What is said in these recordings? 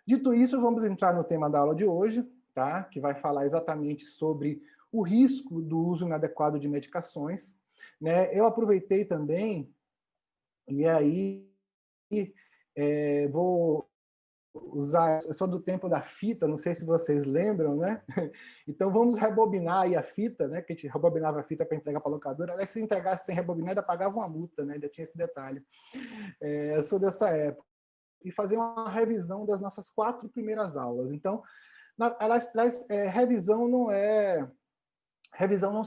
Dito isso, vamos entrar no tema da aula de hoje, tá? Que vai falar exatamente sobre o risco do uso inadequado de medicações, né? Eu aproveitei também, e aí vou usar, eu sou do tempo da fita, não sei se vocês lembram, né? Então vamos rebobinar aí a fita, né? Que a gente rebobinava a fita para entregar para a locadora. Aliás, se entregasse sem rebobinar, ainda pagava uma multa, né? Ainda tinha esse detalhe. Eu sou dessa época. E fazer uma revisão das nossas 4 primeiras aulas. Então, revisão não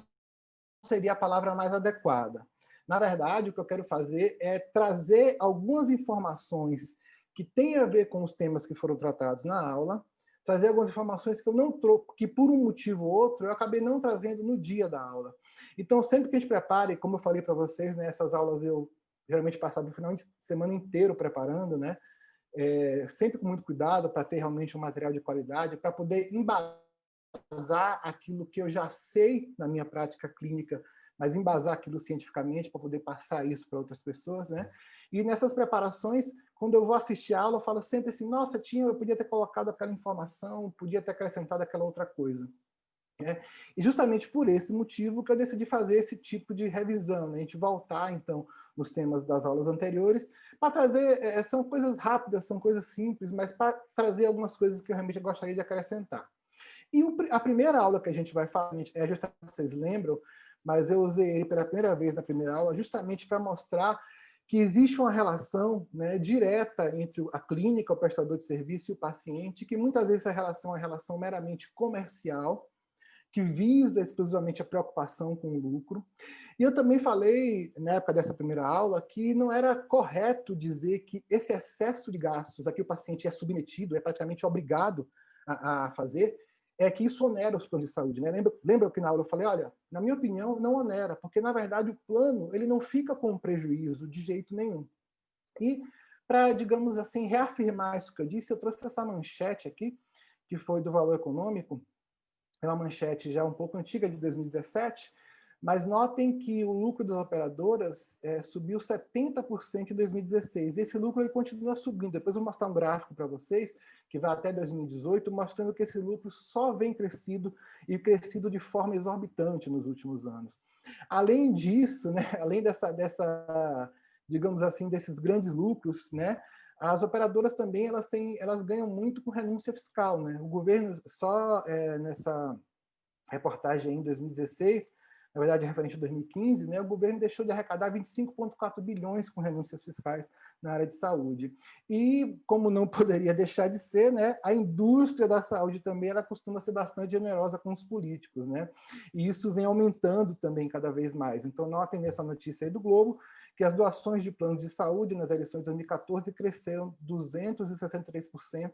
seria a palavra mais adequada. Na verdade, o que eu quero fazer é trazer algumas informações que têm a ver com os temas que foram tratados na aula, trazer algumas informações que eu não trouxe, que por um motivo ou outro eu acabei não trazendo no dia da aula. Então, sempre que a gente prepare, como eu falei para vocês, né, essas aulas eu geralmente passava o final de semana inteiro preparando, né? Sempre com muito cuidado para ter realmente um material de qualidade, para poder embasar aquilo que eu já sei na minha prática clínica, mas embasar aquilo cientificamente para poder passar isso para outras pessoas, né? E nessas preparações, quando eu vou assistir a aula, eu falo sempre assim, nossa, eu podia ter colocado aquela informação, podia ter acrescentado aquela outra coisa. E justamente por esse motivo que eu decidi fazer esse tipo de revisão, né? A gente voltar, então, nos temas das aulas anteriores, para trazer, são coisas rápidas, são coisas simples, mas para trazer algumas coisas que eu realmente gostaria de acrescentar. E a primeira aula que a gente vai falar, justamente, vocês lembram, mas eu usei ele pela primeira vez na primeira aula, justamente para mostrar que existe uma relação, né, direta entre a clínica, o prestador de serviço e o paciente, que muitas vezes essa relação é uma relação meramente comercial, que visa exclusivamente a preocupação com o lucro. E eu também falei, na época dessa primeira aula, que não era correto dizer que esse excesso de gastos a que o paciente é submetido, é praticamente obrigado a fazer, é que isso onera os planos de saúde. Né? Lembra que na aula eu falei, olha, na minha opinião, não onera, porque, na verdade, o plano ele não fica com prejuízo de jeito nenhum. E, para, digamos assim, reafirmar isso que eu disse, eu trouxe essa manchete aqui, que foi do Valor Econômico, é uma manchete já um pouco antiga, de 2017, mas notem que o lucro das operadoras subiu 70% em 2016. Esse lucro ele continua subindo. Depois eu vou mostrar um gráfico para vocês, que vai até 2018, mostrando que esse lucro só vem crescido e crescido de forma exorbitante nos últimos anos. Além disso, né, além digamos assim, desses grandes lucros, né, as operadoras também elas ganham muito com renúncia fiscal, né? O governo só nessa reportagem em 2016, na verdade referente a 2015, né, o governo deixou de arrecadar 25,4 bilhões com renúncias fiscais na área de saúde. E, como não poderia deixar de ser, né, a indústria da saúde também ela costuma ser bastante generosa com os políticos, né? E isso vem aumentando também cada vez mais. Então, notem nessa notícia aí do Globo que as doações de planos de saúde nas eleições de 2014 cresceram 263%,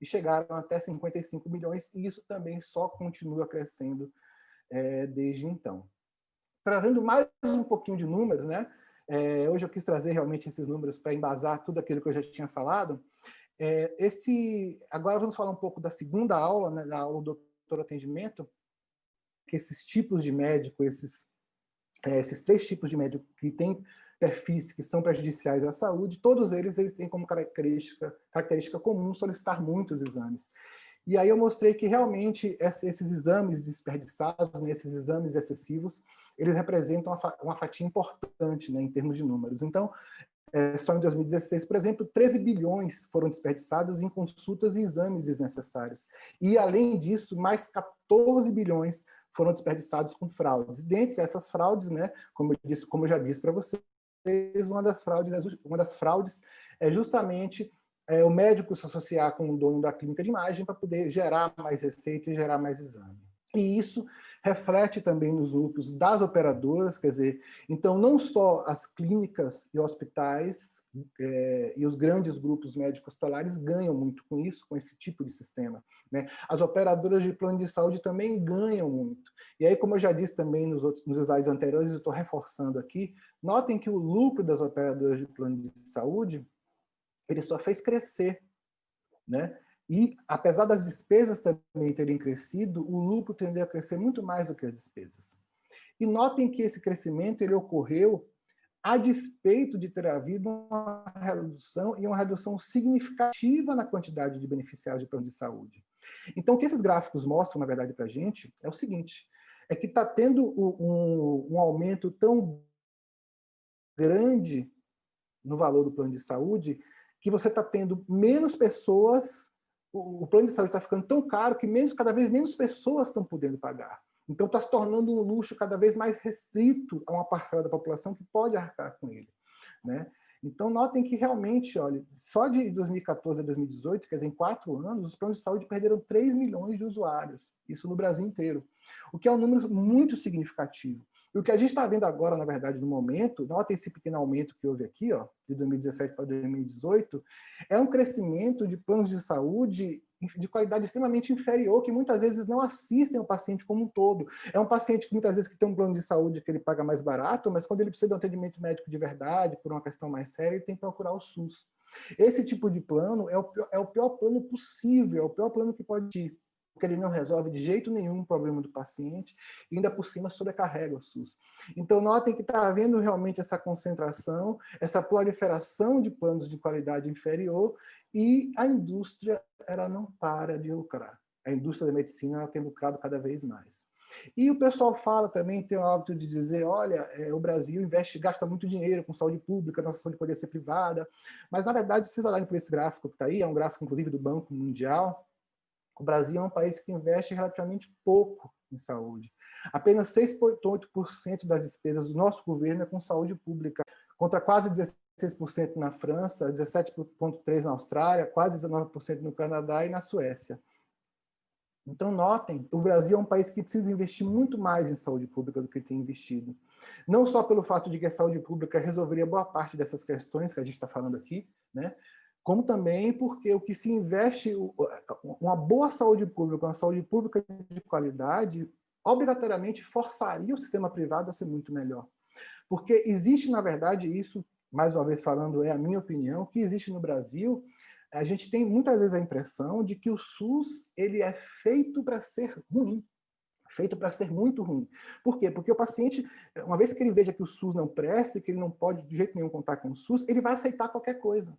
e chegaram até 55 milhões, e isso também só continua crescendo desde então. Trazendo mais um pouquinho de números, né? Hoje eu quis trazer realmente esses números para embasar tudo aquilo que eu já tinha falado. Agora vamos falar um pouco da segunda aula, né, da aula do doutor atendimento, que esses tipos de médico, esses 3 tipos de médico que têm perfis que são prejudiciais à saúde, todos eles têm como característica comum solicitar muitos exames. E aí eu mostrei que realmente esses exames desperdiçados, né, esses exames excessivos, eles representam uma fatia importante, né, em termos de números. Então, só em 2016, por exemplo, 13 bilhões foram desperdiçados em consultas e exames desnecessários. E, além disso, mais 14 bilhões foram desperdiçados com fraudes. Dentre essas fraudes, né, como eu já disse para vocês, uma das fraudes é justamente o médico se associar com o dono da clínica de imagem para poder gerar mais receita e gerar mais exame. E isso reflete também nos lucros das operadoras, quer dizer, então não só as clínicas e hospitais e os grandes grupos médicos hospitalares ganham muito com isso, com esse tipo de sistema, né? As operadoras de plano de saúde também ganham muito. E aí, como eu já disse também nos slides anteriores, eu estou reforçando aqui, notem que o lucro das operadoras de plano de saúde ele só fez crescer, né? E, apesar das despesas também terem crescido, o lucro tendeu a crescer muito mais do que as despesas. E notem que esse crescimento ele ocorreu a despeito de ter havido uma redução e uma redução significativa na quantidade de beneficiários de plano de saúde. Então, o que esses gráficos mostram, na verdade, para a gente é o seguinte, é que está tendo um aumento tão grande no valor do plano de saúde que você está tendo menos pessoas, o plano de saúde está ficando tão caro que cada vez menos pessoas estão podendo pagar. Então, está se tornando um luxo cada vez mais restrito a uma parcela da população que pode arcar com ele, né? Então, notem que realmente, olha, só de 2014 a 2018, quer dizer, em 4 anos, os planos de saúde perderam 3 milhões de usuários, isso no Brasil inteiro, o que é um número muito significativo. E o que a gente está vendo agora, na verdade, no momento, notem esse pequeno aumento que houve aqui, ó, de 2017 para 2018, é um crescimento de planos de saúde de qualidade extremamente inferior, que muitas vezes não assistem o paciente como um todo. É um paciente que muitas vezes tem um plano de saúde que ele paga mais barato, mas quando ele precisa de um atendimento médico de verdade, por uma questão mais séria, ele tem que procurar o SUS. Esse tipo de plano é o pior plano possível, é o pior plano que pode ir, porque ele não resolve de jeito nenhum o problema do paciente e ainda por cima sobrecarrega o SUS. Então notem que está havendo realmente essa concentração, essa proliferação de planos de qualidade inferior e a indústria ela não para de lucrar. A indústria da medicina ela tem lucrado cada vez mais. E o pessoal fala também, tem o hábito de dizer, olha, o Brasil gasta muito dinheiro com saúde pública, nossa saúde poderia ser privada, mas na verdade, se vocês olharem por esse gráfico que está aí, é um gráfico inclusive do Banco Mundial, o Brasil é um país que investe relativamente pouco em saúde. Apenas 6,8% das despesas do nosso governo é com saúde pública, contra quase 16% na França, 17,3% na Austrália, quase 19% no Canadá e na Suécia. Então, notem, o Brasil é um país que precisa investir muito mais em saúde pública do que tem investido. Não só pelo fato de que a saúde pública resolveria boa parte dessas questões que a gente está falando aqui, né? Como também porque o que se investe, uma boa saúde pública, uma saúde pública de qualidade, obrigatoriamente forçaria o sistema privado a ser muito melhor. Porque existe, na verdade, isso, mais uma vez falando, é a minha opinião, que existe no Brasil, a gente tem muitas vezes a impressão de que o SUS ele é feito para ser ruim, feito para ser muito ruim. Por quê? Porque o paciente, uma vez que ele veja que o SUS não presta, que ele não pode de jeito nenhum contar com o SUS, ele vai aceitar qualquer coisa.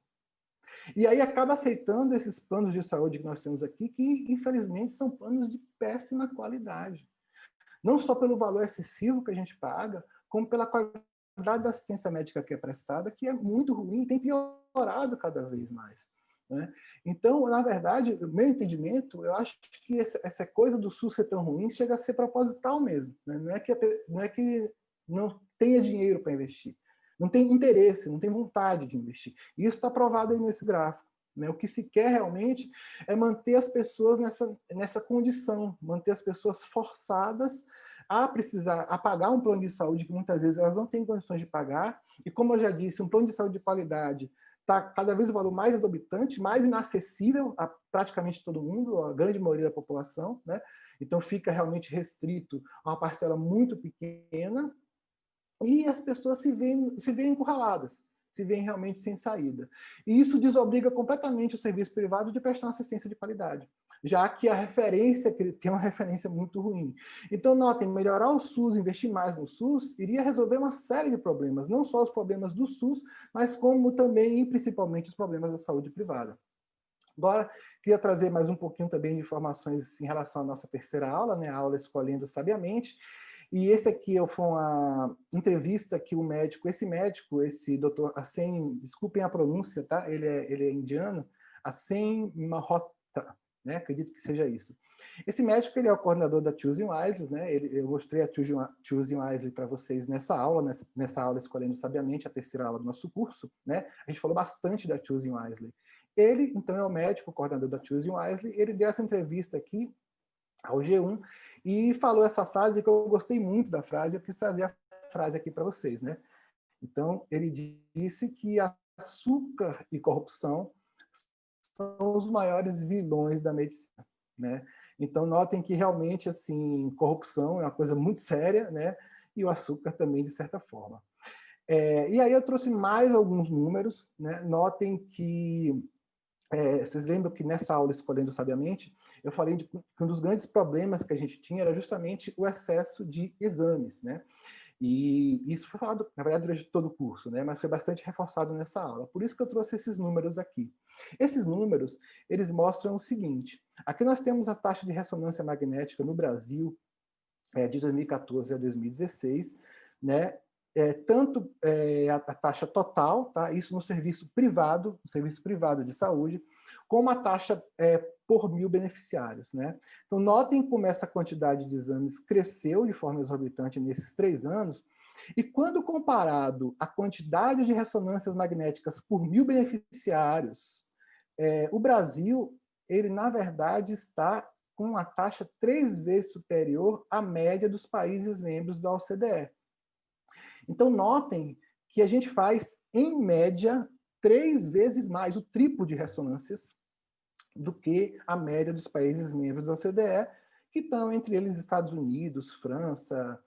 E aí acaba aceitando esses planos de saúde que nós temos aqui, que infelizmente são planos de péssima qualidade. Não só pelo valor excessivo que a gente paga, como pela qualidade da assistência médica que é prestada, que é muito ruim e tem piorado cada vez mais, né? Então, na verdade, o meu entendimento, eu acho que essa coisa do SUS ser tão ruim chega a ser proposital mesmo, né? Não é que não tenha dinheiro para investir, não tem interesse, não tem vontade de investir. E isso está provado aí nesse gráfico, né? O que se quer realmente é manter as pessoas nessa condição, manter as pessoas forçadas a pagar um plano de saúde que muitas vezes elas não têm condições de pagar, e como eu já disse, um plano de saúde de qualidade está cada vez o valor mais exorbitante, mais inacessível a praticamente todo mundo, a grande maioria da população, né? Então fica realmente restrito a uma parcela muito pequena, e as pessoas se veem encurraladas, se veem realmente sem saída. E isso desobriga completamente o serviço privado de prestar uma assistência de qualidade, já que a referência, que ele tem uma referência muito ruim. Então, notem, melhorar o SUS, investir mais no SUS, iria resolver uma série de problemas, não só os problemas do SUS, mas como também e principalmente os problemas da saúde privada. Agora, queria trazer mais um pouquinho também de informações em relação à nossa terceira aula, né, a aula Escolhendo Sabiamente. E esse aqui foi uma entrevista que esse doutor Asen, desculpem a pronúncia, tá? Ele é indiano, Asen Malhotra, né? Acredito que seja isso. Esse médico, ele é o coordenador da Choosing Wisely, né? Eu mostrei a Choosing Wisely para vocês nessa aula Escolhendo Sabiamente, a terceira aula do nosso curso, né? A gente falou bastante da Choosing Wisely. Ele, então, é o médico, o coordenador da Choosing Wisely, ele deu essa entrevista aqui ao G1 e falou essa frase que eu gostei muito da frase, eu quis trazer a frase aqui para vocês, né? Então, ele disse que açúcar e corrupção são os maiores vilões da medicina, né? Então, notem que realmente, assim, corrupção é uma coisa muito séria, né? E o açúcar também, de certa forma. E aí eu trouxe mais alguns números, né? Notem que vocês lembram que nessa aula Escolhendo Sabiamente, eu falei que um dos grandes problemas que a gente tinha era justamente o excesso de exames, né? E isso foi falado, na verdade, durante todo o curso, né? Mas foi bastante reforçado nessa aula. Por isso que eu trouxe esses números aqui. Esses números, eles mostram o seguinte. Aqui nós temos a taxa de ressonância magnética no Brasil, de 2014 a 2016, né? Tanto a taxa total, tá? Isso no serviço privado de saúde, como a taxa por 1.000 beneficiários, né? Então, notem como essa quantidade de exames cresceu de forma exorbitante nesses 3 anos, e quando comparado a quantidade de ressonâncias magnéticas por 1.000 beneficiários, o Brasil, ele, na verdade, está com uma taxa 3 vezes superior à média dos países membros da OCDE. Então, notem que a gente faz, em média, 3 vezes mais, o triplo de ressonâncias do que a média dos países membros da OCDE, que estão entre eles Estados Unidos, França,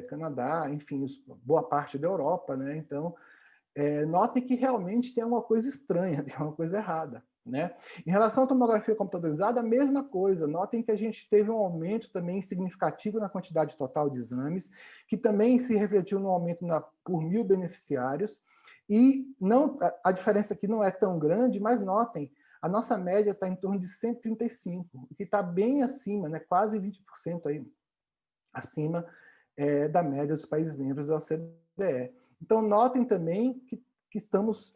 Canadá, enfim, boa parte da Europa, né? Então, notem que realmente tem alguma coisa estranha, tem alguma coisa errada, né? Em relação à tomografia computadorizada, a mesma coisa. Notem que a gente teve um aumento também significativo na quantidade total de exames, que também se refletiu no aumento por 1.000 beneficiários, e não, a diferença aqui não é tão grande, mas notem, a nossa média está em torno de 135, o que está bem acima, né, quase 20% aí, acima da média dos países membros da OCDE. Então, notem também que estamos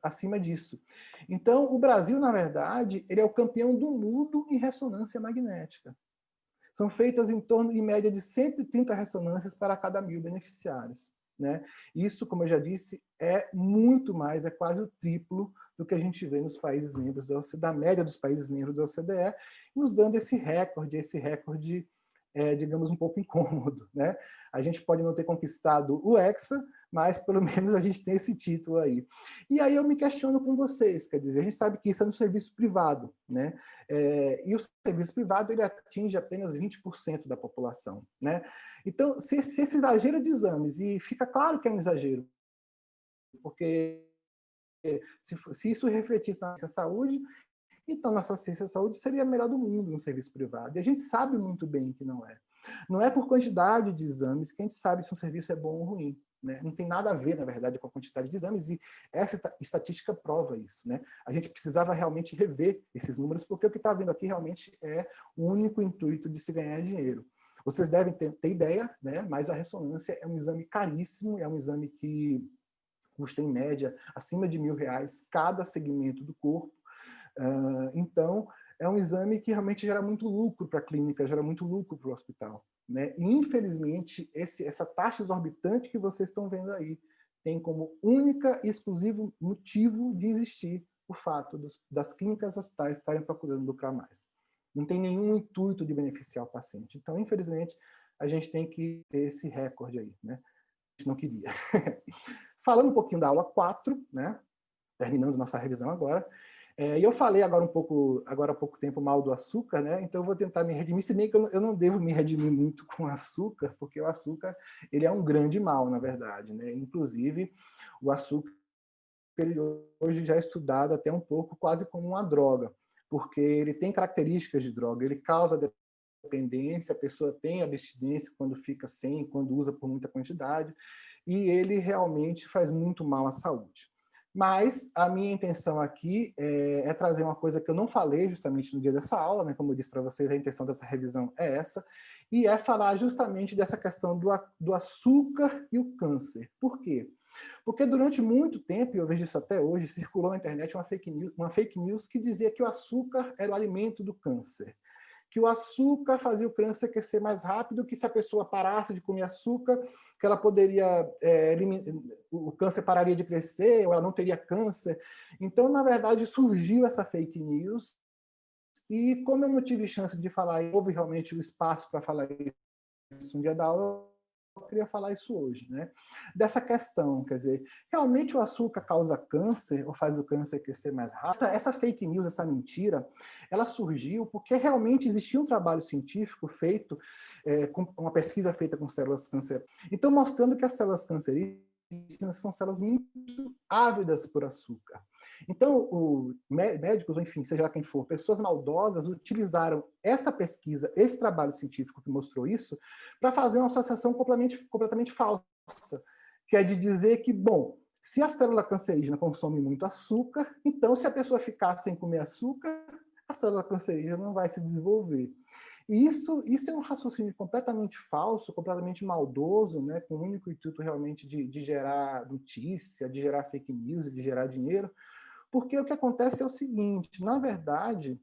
acima disso. Então, o Brasil, na verdade, ele é o campeão do mundo em ressonância magnética. São feitas em torno, em média, de 130 ressonâncias para cada 1.000 beneficiários, né? Isso, como eu já disse, é muito mais, é quase o triplo do que a gente vê nos países membros da média dos países membros da OCDE, nos dando esse recorde, digamos, um pouco incômodo, né? A gente pode não ter conquistado o Hexa, mas pelo menos a gente tem esse título aí. E aí eu me questiono com vocês, quer dizer, a gente sabe que isso é no serviço privado, né? E o serviço privado, ele atinge apenas 20% da população, né? Então, se esse exagero de exames, e fica claro que é um exagero, porque se isso refletisse na nossa saúde, então nossa ciência de saúde seria a melhor do mundo no serviço privado. E a gente sabe muito bem que não é. Não é por quantidade de exames que a gente sabe se um serviço é bom ou ruim, né? Não tem nada a ver, na verdade, com a quantidade de exames, e essa estatística prova isso, né? A gente precisava realmente rever esses números, porque o que está vindo aqui realmente é o único intuito de se ganhar dinheiro. Vocês devem ter ideia, né? Mas a ressonância é um exame caríssimo, é um exame que custa, em média, acima de R$1.000 cada segmento do corpo. Então, é um exame que realmente gera muito lucro para a clínica, gera muito lucro para o hospital, né? E, infelizmente, essa taxa exorbitante que vocês estão vendo aí tem como única e exclusivo motivo de existir o fato das clínicas e hospitais estarem procurando lucrar mais. Não tem nenhum intuito de beneficiar o paciente. Então, infelizmente, a gente tem que ter esse recorde aí, né? A gente não queria. Falando um pouquinho da aula 4, né? Terminando nossa revisão agora, e eu falei agora há pouco tempo, mal do açúcar, né? Então eu vou tentar me redimir, se bem que eu não devo me redimir muito com açúcar, porque o açúcar, ele é um grande mal, na verdade, né? Inclusive, o açúcar, ele hoje já é estudado até um pouco quase como uma droga, porque ele tem características de droga, ele causa dependência, a pessoa tem abstinência quando fica sem, quando usa por muita quantidade, e ele realmente faz muito mal à saúde. Mas a minha intenção aqui é trazer uma coisa que eu não falei justamente no dia dessa aula, né? Como eu disse para vocês, a intenção dessa revisão é essa, e é falar justamente dessa questão do açúcar e o câncer. Por quê? Porque durante muito tempo, e eu vejo isso até hoje, circulou na internet uma fake news que dizia que o açúcar era o alimento do câncer, que o açúcar fazia o câncer crescer mais rápido, que se a pessoa parasse de comer açúcar, que ela poderia, o câncer pararia de crescer, ou ela não teria câncer. Então, na verdade, surgiu essa fake news, e como eu não tive chance de falar, houve realmente o espaço para falar isso no dia da aula, eu queria falar isso hoje, né? Dessa questão, quer dizer, realmente o açúcar causa câncer ou faz o câncer crescer mais rápido? Essa fake news, essa mentira, ela surgiu porque realmente existia um trabalho científico feito, com uma pesquisa feita com células cancerígenas, então mostrando que as células cancerígenas são células muito ávidas por açúcar. Então, médicos, ou enfim, seja lá quem for, pessoas maldosas utilizaram essa pesquisa, esse trabalho científico que mostrou isso, para fazer uma associação completamente falsa, que é de dizer que, bom, se a célula cancerígena consome muito açúcar, então se a pessoa ficar sem comer açúcar, a célula cancerígena não vai se desenvolver. E isso é um raciocínio completamente falso, completamente maldoso, né, com o único intuito realmente de gerar notícia, de gerar fake news, de gerar dinheiro, porque o que acontece é o seguinte, na verdade,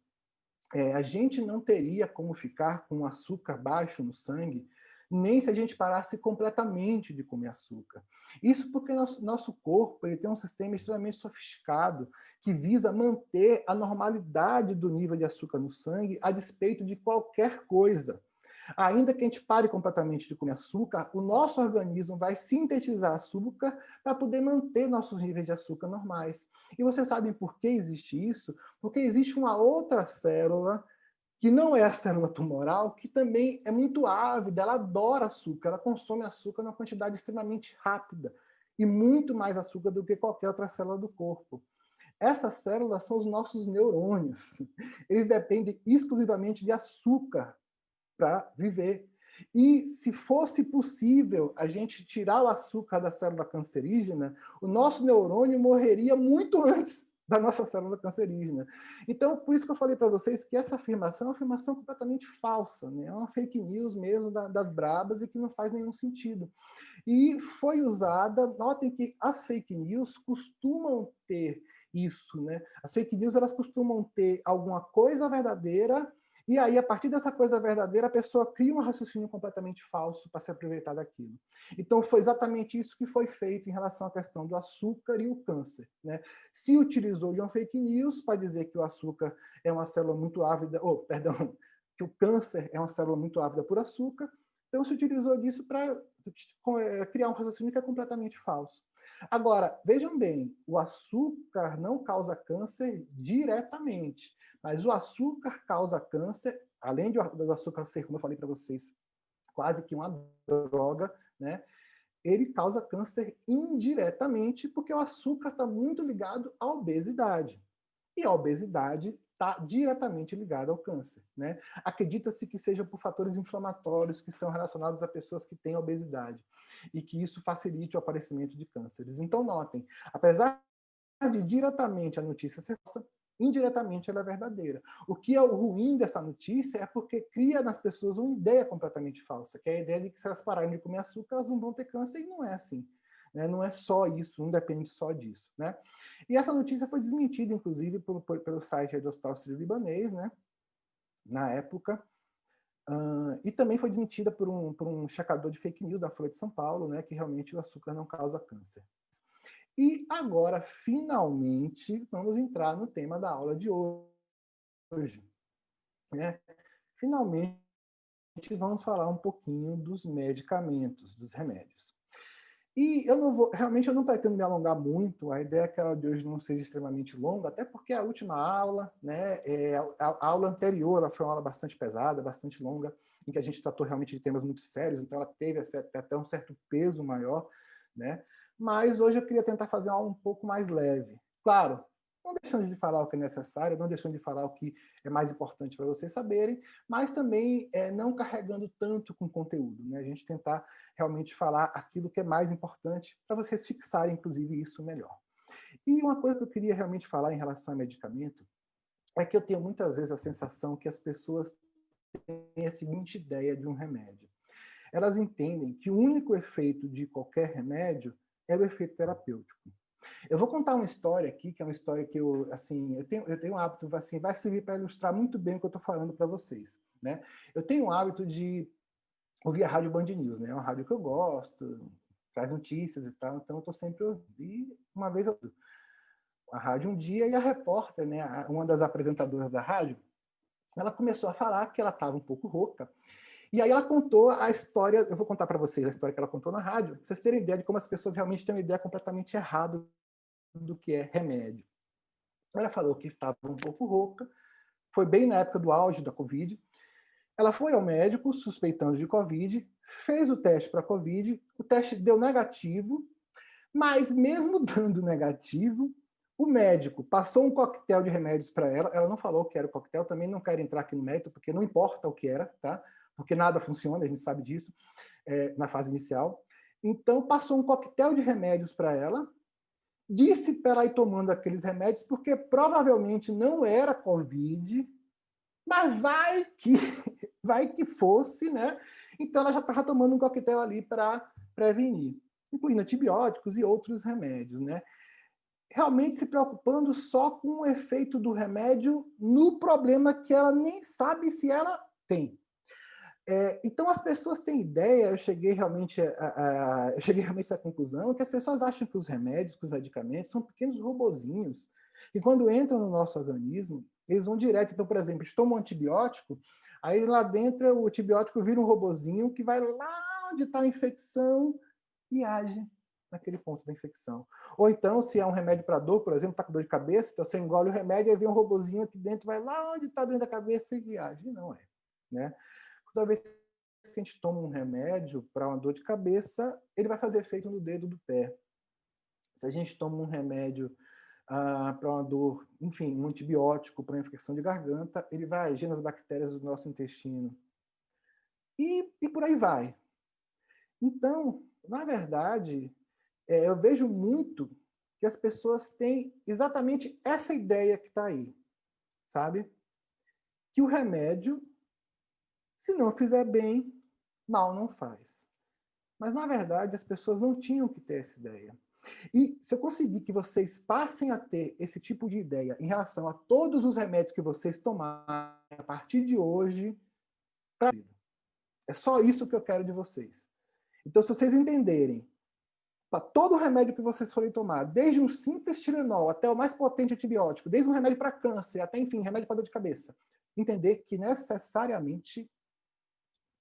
a gente não teria como ficar com açúcar baixo no sangue, nem se a gente parasse completamente de comer açúcar. Isso porque nosso corpo ele tem um sistema extremamente sofisticado que visa manter a normalidade do nível de açúcar no sangue a despeito de qualquer coisa. Ainda que a gente pare completamente de comer açúcar, o nosso organismo vai sintetizar açúcar para poder manter nossos níveis de açúcar normais. E vocês sabem por que existe isso? Porque existe uma outra célula, que não é a célula tumoral, que também é muito ávida, ela adora açúcar, ela consome açúcar numa quantidade extremamente rápida, e muito mais açúcar do que qualquer outra célula do corpo. Essas células são os nossos neurônios. Eles dependem exclusivamente de açúcar para viver. E se fosse possível a gente tirar o açúcar da célula cancerígena, o nosso neurônio morreria muito antes da nossa célula cancerígena. Então, por isso que eu falei para vocês que essa afirmação é uma afirmação completamente falsa, né? É uma fake news mesmo das brabas e que não faz nenhum sentido. E foi usada, notem que as fake news costumam ter isso, né? As fake news elas costumam ter alguma coisa verdadeira e aí, a partir dessa coisa verdadeira, a pessoa cria um raciocínio completamente falso para se aproveitar daquilo. Então, foi exatamente isso que foi feito em relação à questão do açúcar e o câncer, né? Se utilizou de uma fake news para dizer que o açúcar é uma célula muito ávida, perdão, que o câncer é uma célula muito ávida por açúcar, então se utilizou disso para criar um raciocínio que é completamente falso. Agora, vejam bem, o açúcar não causa câncer diretamente, mas o açúcar causa câncer, além do açúcar ser, como eu falei para vocês, quase que uma droga, né? Ele causa câncer indiretamente, porque o açúcar está muito ligado à obesidade. E a obesidade está diretamente ligada ao câncer, né? Acredita-se que seja por fatores inflamatórios que são relacionados a pessoas que têm obesidade e que isso facilite o aparecimento de cânceres. Então, notem, apesar de diretamente a notícia ser falsa, indiretamente ela é verdadeira. O que é o ruim dessa notícia é porque cria nas pessoas uma ideia completamente falsa, que é a ideia de que se elas pararem de comer açúcar, elas não vão ter câncer, e não é assim. Né? Não é só isso, não depende só disso. Né? E essa notícia foi desmentida, inclusive, pelo site do Hospital Sírio-Libanês, né? Na época, e também foi desmentida por um checador de fake news da Folha de São Paulo, né? Que realmente o açúcar não causa câncer. E agora, finalmente, vamos entrar no tema da aula de hoje. Né? Finalmente, vamos falar um pouquinho dos medicamentos, dos remédios. E realmente eu não pretendo me alongar muito, a ideia é que a aula de hoje não seja extremamente longa, até porque a última aula, né, a aula anterior, ela foi uma aula bastante pesada, bastante longa, em que a gente tratou realmente de temas muito sérios, então ela teve até um certo peso maior, né? Mas hoje eu queria tentar fazer algo um pouco mais leve. Claro, não deixando de falar o que é necessário, não deixando de falar o que é mais importante para vocês saberem, mas também não carregando tanto com conteúdo, né? A gente tentar realmente falar aquilo que é mais importante para vocês fixarem, inclusive, isso melhor. E uma coisa que eu queria realmente falar em relação a medicamento é que eu tenho muitas vezes a sensação que as pessoas têm a seguinte ideia de um remédio. Elas entendem que o único efeito de qualquer remédio é o efeito terapêutico. Eu vou contar uma história aqui, que é uma história que eu tenho um hábito, assim, vai servir para ilustrar muito bem o que eu estou falando para vocês. Né? Eu tenho um hábito de ouvir a Rádio Band News, né? É uma rádio que eu gosto, traz notícias e tal, então eu estou sempre ouvindo. E uma vez eu a rádio um dia e a repórter, né, uma das apresentadoras da rádio, ela começou a falar que ela estava um pouco rouca. E aí ela contou a história, eu vou contar para vocês a história que ela contou na rádio, para vocês terem ideia de como as pessoas realmente têm uma ideia completamente errada do que é remédio. Ela falou que estava um pouco rouca, foi bem na época do auge da Covid. Ela foi ao médico suspeitando de Covid, fez o teste para Covid, o teste deu negativo, mas mesmo dando negativo, O médico passou um coquetel de remédios para ela não falou que era o coquetel, também não quero entrar aqui no mérito, porque não importa o que era, tá? Porque nada funciona, a gente sabe disso, na fase inicial. Então, passou um coquetel de remédios para ela, disse para ela ir tomando aqueles remédios, porque provavelmente não era Covid, mas vai que fosse, né? Então, ela já estava tomando um coquetel ali para prevenir, incluindo antibióticos e outros remédios, né? Realmente se preocupando só com o efeito do remédio no problema que ela nem sabe se ela tem. Então as pessoas têm ideia, eu cheguei realmente à conclusão que as pessoas acham que os remédios, que os medicamentos são pequenos robozinhos, e quando entram no nosso organismo, eles vão direto. Então, por exemplo, a gente toma um antibiótico, aí lá dentro o antibiótico vira um robozinho que vai lá onde está a infecção e age naquele ponto da infecção. Ou então, se é um remédio para dor, por exemplo, está com dor de cabeça, então você engole o remédio e vem um robozinho aqui dentro, vai lá onde está doendo a cabeça e age. Não é, né? Toda vez que a gente toma um remédio para uma dor de cabeça, ele vai fazer efeito no dedo do pé. Se a gente toma um remédio para uma dor, enfim, um antibiótico para uma infecção de garganta, ele vai agir nas bactérias do nosso intestino. E por aí vai. Então, na verdade, eu vejo muito que as pessoas têm exatamente essa ideia que está aí, sabe? Que o remédio, se não fizer bem, mal não faz. Mas, na verdade, as pessoas não tinham que ter essa ideia. E se eu conseguir que vocês passem a ter esse tipo de ideia em relação a todos os remédios que vocês tomarem a partir de hoje, é só isso que eu quero de vocês. Então, se vocês entenderem, para todo remédio que vocês forem tomar, desde um simples Tilenol até o mais potente antibiótico, desde um remédio para câncer até, enfim, remédio para dor de cabeça, entender que necessariamente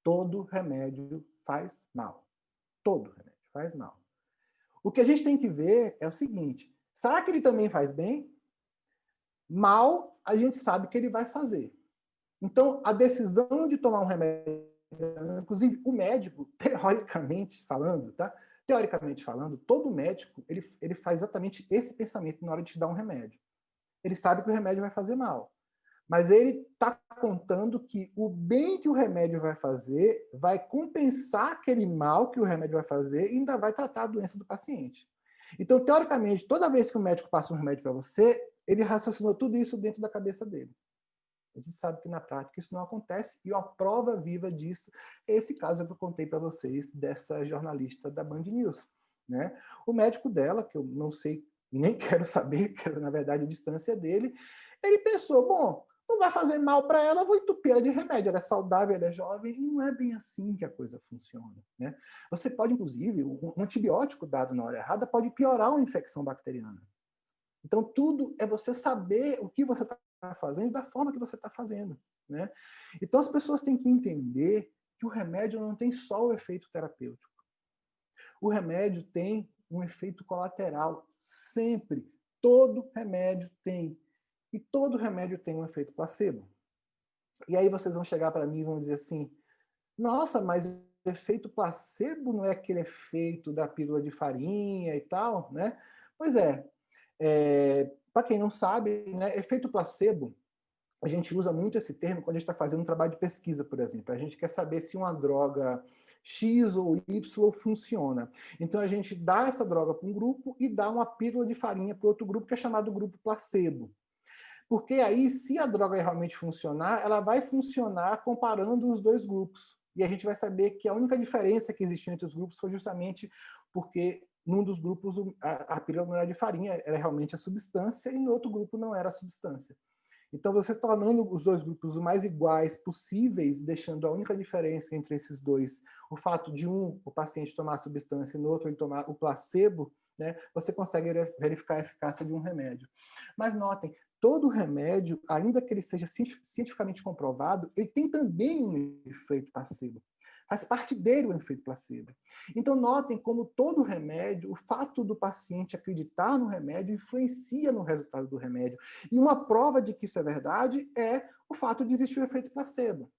todo remédio faz mal. Todo remédio faz mal. O que a gente tem que ver é o seguinte: será que ele também faz bem? Mal, a gente sabe que ele vai fazer. Então, a decisão de tomar um remédio, inclusive o médico, teoricamente falando, tá? Teoricamente falando, todo médico, ele faz exatamente esse pensamento na hora de te dar um remédio. Ele sabe que o remédio vai fazer mal. Mas ele está contando que o bem que o remédio vai fazer vai compensar aquele mal que o remédio vai fazer e ainda vai tratar a doença do paciente. Então, teoricamente, toda vez que o médico passa um remédio para você, ele raciocinou tudo isso dentro da cabeça dele. A gente sabe que na prática isso não acontece, e a prova viva disso é esse caso que eu contei para vocês dessa jornalista da Band News, né? O médico dela, que eu não sei, nem quero saber, que na verdade a distância dele, ele pensou, bom, não vai fazer mal para ela, eu vou entupir ela de remédio, ela é saudável, ela é jovem, e não é bem assim que a coisa funciona, né? Você pode, inclusive, um antibiótico dado na hora errada pode piorar uma infecção bacteriana. Então, tudo é você saber o que você está fazendo e da forma que você está fazendo, né? Então, as pessoas têm que entender que o remédio não tem só o efeito terapêutico. O remédio tem um efeito colateral, sempre. Todo remédio tem. E todo remédio tem um efeito placebo. E aí vocês vão chegar para mim e vão dizer assim, nossa, mas efeito placebo não é aquele efeito da pílula de farinha e tal, né? Pois é, para quem não sabe, né, efeito placebo, a gente usa muito esse termo quando a gente está fazendo um trabalho de pesquisa, por exemplo. A gente quer saber se uma droga X ou Y funciona. Então a gente dá essa droga para um grupo e dá uma pílula de farinha para outro grupo, que é chamado grupo placebo. Porque aí, se a droga realmente funcionar, ela vai funcionar comparando os dois grupos. E a gente vai saber que a única diferença que existiu entre os grupos foi justamente porque num dos grupos a pílula não era de farinha, era realmente a substância, e no outro grupo não era a substância. Então, você tornando os dois grupos o mais iguais possíveis, deixando a única diferença entre esses dois, o fato de o paciente tomar a substância e no outro ele tomar o placebo, né, você consegue verificar a eficácia de um remédio. Mas notem, todo remédio, ainda que ele seja cientificamente comprovado, ele tem também um efeito placebo. Faz parte dele o efeito placebo. Então, notem como todo remédio, o fato do paciente acreditar no remédio influencia no resultado do remédio. E uma prova de que isso é verdade é o fato de existir o efeito placebo.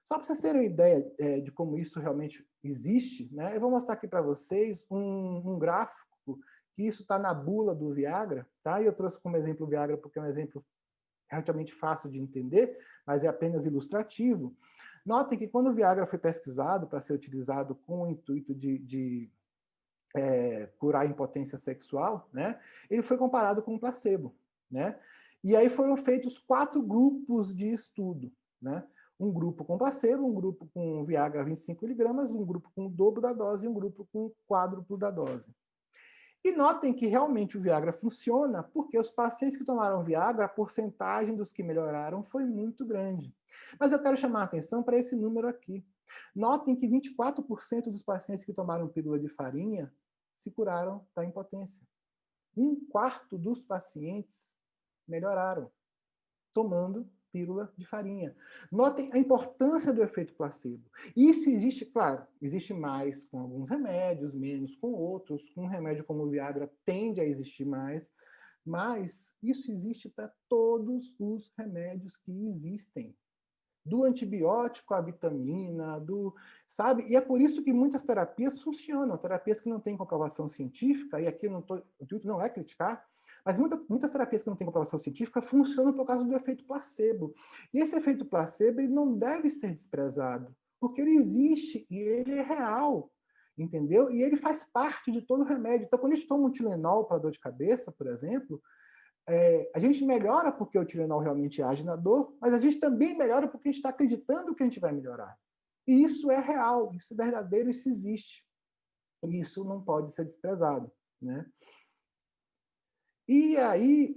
Só para vocês terem uma ideia de como isso realmente existe, né, eu vou mostrar aqui para vocês um gráfico que isso está na bula do Viagra, tá? E eu trouxe como exemplo o Viagra porque é um exemplo relativamente fácil de entender, mas é apenas ilustrativo. Notem que quando o Viagra foi pesquisado para ser utilizado com o intuito de curar a impotência sexual, né, ele foi comparado com um placebo, né? E aí foram feitos 4 grupos de estudo, né? Um grupo com placebo, um grupo com Viagra 25 miligramas, um grupo com o dobro da dose e um grupo com o quádruplo da dose. E notem que realmente o Viagra funciona porque os pacientes que tomaram Viagra, a porcentagem dos que melhoraram foi muito grande. Mas eu quero chamar a atenção para esse número aqui. Notem que 24% dos pacientes que tomaram pílula de farinha se curaram da impotência. 1/4 dos pacientes melhoraram tomando pílula de farinha. Notem a importância do efeito placebo. Isso existe, claro, existe mais com alguns remédios, menos com outros. Com um remédio como o Viagra tende a existir mais, mas isso existe para todos os remédios que existem. Do antibiótico à vitamina, sabe? E é por isso que muitas terapias funcionam, terapias que não têm comprovação científica, e aqui o intuito não é criticar, mas muitas terapias que não têm comprovação científica funcionam por causa do efeito placebo. E esse efeito placebo ele não deve ser desprezado, porque ele existe e ele é real, entendeu? E ele faz parte de todo o remédio. Então, quando a gente toma um Tilenol para dor de cabeça, por exemplo, a gente melhora porque o Tilenol realmente age na dor, mas a gente também melhora porque a gente está acreditando que a gente vai melhorar. E isso é real, isso é verdadeiro, isso existe. E isso não pode ser desprezado, né? E aí,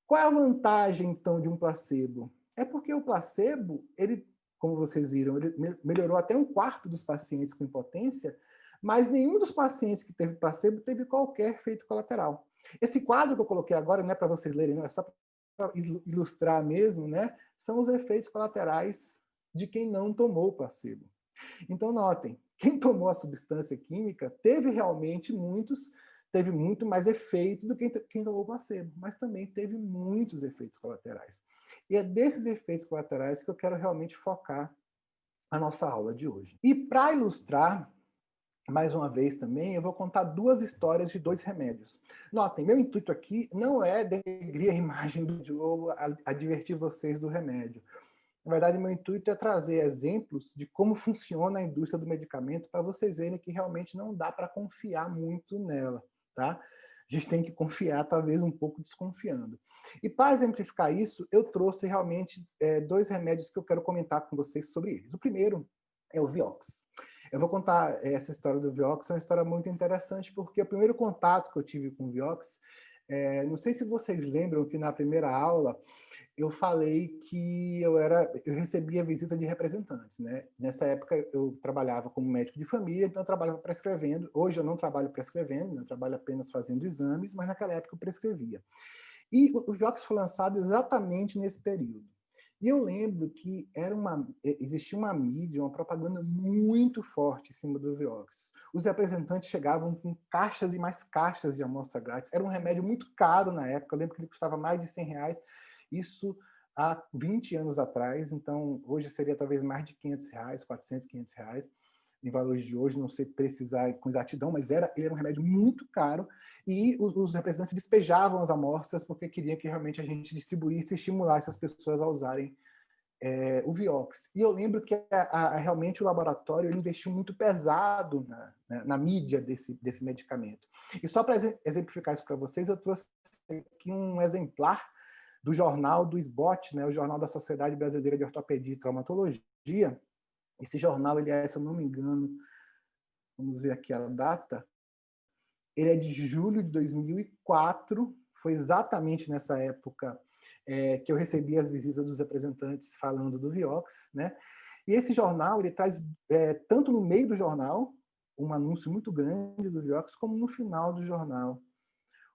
qual é a vantagem, então, de um placebo? É porque o placebo, ele, como vocês viram, ele melhorou até 1/4 dos pacientes com impotência, mas nenhum dos pacientes que teve placebo teve qualquer efeito colateral. Esse quadro que eu coloquei agora não é para vocês lerem, não, é só para ilustrar mesmo, né? São os efeitos colaterais de quem não tomou o placebo. Então, notem, quem tomou a substância química teve muito mais efeito do que quem tomou o placebo, mas também teve muitos efeitos colaterais. E é desses efeitos colaterais que eu quero realmente focar a nossa aula de hoje. E para ilustrar, mais uma vez também, eu vou contar 2 histórias de 2 remédios. Notem, meu intuito aqui não é denegrir a imagem do jogo, advertir vocês do remédio. Na verdade, meu intuito é trazer exemplos de como funciona a indústria do medicamento para vocês verem que realmente não dá para confiar muito nela, tá? A gente tem que confiar, talvez um pouco desconfiando. E para exemplificar isso, eu trouxe realmente 2 remédios que eu quero comentar com vocês sobre eles. O primeiro é o Vioxx. Eu vou contar essa história do Vioxx, é uma história muito interessante, porque o primeiro contato que eu tive com o Vioxx, não sei se vocês lembram que na primeira aula eu falei que eu recebia visita de representantes, né? Nessa época eu trabalhava como médico de família, então eu trabalhava prescrevendo. Hoje eu não trabalho prescrevendo, eu trabalho apenas fazendo exames, mas naquela época eu prescrevia. E o Vioxx foi lançado exatamente nesse período. E eu lembro que existia uma mídia, uma propaganda muito forte em cima do Vioxx. Os representantes chegavam com caixas e mais caixas de amostra grátis. Era um remédio muito caro na época, eu lembro que ele custava mais de R$100, isso há 20 anos atrás, então hoje seria talvez mais de R$500, 400, R$500, em valores de hoje, não sei precisar com exatidão, mas ele era um remédio muito caro, e os representantes despejavam as amostras porque queriam que realmente a gente distribuísse e estimulasse as pessoas a usarem o Vioxx. E eu lembro que realmente o laboratório ele investiu muito pesado na mídia desse medicamento. E só para exemplificar isso para vocês, eu trouxe aqui um exemplar do jornal do SBOT, né, o Jornal da Sociedade Brasileira de Ortopedia e Traumatologia. Esse jornal, ele é, se eu não me engano, vamos ver aqui a data, ele é de julho de 2004, foi exatamente nessa época que eu recebi as visitas dos representantes falando do Vioxx, né? E esse jornal, ele traz, tanto no meio do jornal, um anúncio muito grande do Vioxx, como no final do jornal,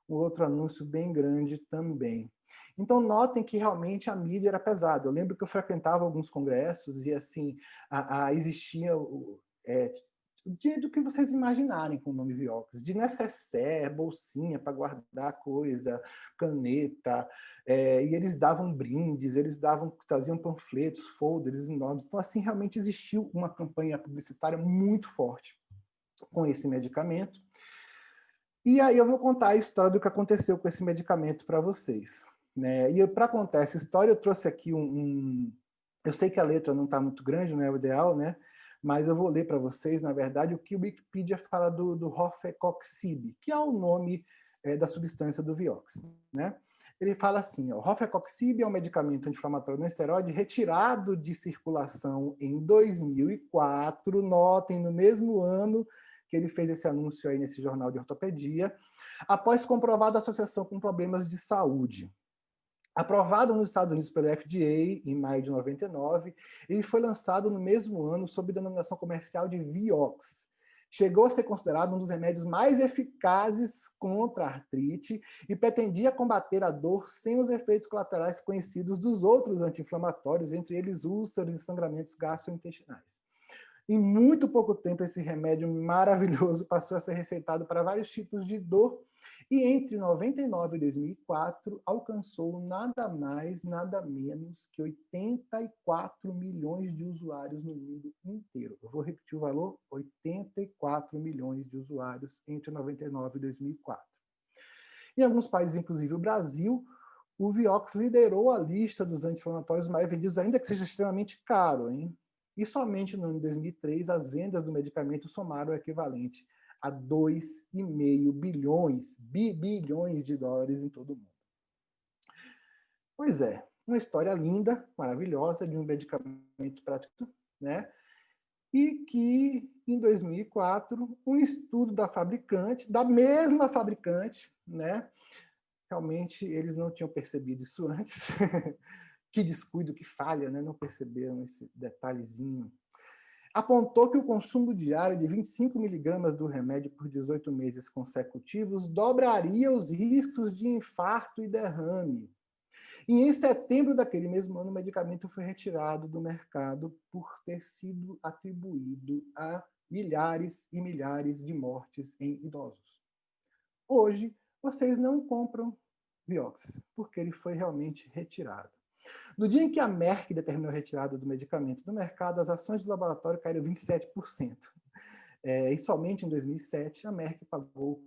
um outro anúncio bem grande também. Então, notem que realmente a mídia era pesada. Eu lembro que eu frequentava alguns congressos e, assim, existia do que vocês imaginarem com o nome Vioxx, de necessaire, bolsinha para guardar coisa, caneta, e eles davam brindes, traziam panfletos, folders enormes. Então, assim, realmente existiu uma campanha publicitária muito forte com esse medicamento. E aí eu vou contar a história do que aconteceu com esse medicamento para vocês, né? E para contar essa história, eu trouxe aqui Eu sei que a letra não está muito grande, não é o ideal, né? Mas eu vou ler para vocês, na verdade, o que o Wikipedia fala do rofecoxib, que é o nome da substância do Vioxx, né? Ele fala assim, ó, rofecoxib é um medicamento anti-inflamatório não esteroide retirado de circulação em 2004, notem, no mesmo ano que ele fez esse anúncio aí nesse jornal de ortopedia, após comprovada associação com problemas de saúde. Aprovado nos Estados Unidos pelo FDA em maio de 99, ele foi lançado no mesmo ano sob denominação comercial de Vioxx. Chegou a ser considerado um dos remédios mais eficazes contra a artrite e pretendia combater a dor sem os efeitos colaterais conhecidos dos outros anti-inflamatórios, entre eles úlceras e sangramentos gastrointestinais. Em muito pouco tempo, esse remédio maravilhoso passou a ser receitado para vários tipos de dor e entre 99 e 2004 alcançou nada mais, nada menos que 84 milhões de usuários no mundo inteiro. Eu vou repetir o valor, 84 milhões de usuários entre 99 e 2004. Em alguns países, inclusive o Brasil, o Vioxx liderou a lista dos anti-inflamatórios mais vendidos, ainda que seja extremamente caro, hein? E somente no ano de 2003, as vendas do medicamento somaram o equivalente a 2,5 bilhões de dólares em todo o mundo. Pois é, uma história linda, maravilhosa, de um medicamento prático, né? E que, em 2004, um estudo da fabricante, da mesma fabricante, né? Realmente, eles não tinham percebido isso antes. Que descuido, que falha, né? Não perceberam esse detalhezinho. Apontou que o consumo diário de 25 miligramas do remédio por 18 meses consecutivos dobraria os riscos de infarto e derrame. E em setembro daquele mesmo ano, o medicamento foi retirado do mercado por ter sido atribuído a milhares e milhares de mortes em idosos. Hoje, vocês não compram Vioxx, porque ele foi realmente retirado. No dia em que a Merck determinou a retirada do medicamento do mercado, as ações do laboratório caíram 27%. E somente em 2007, a Merck pagou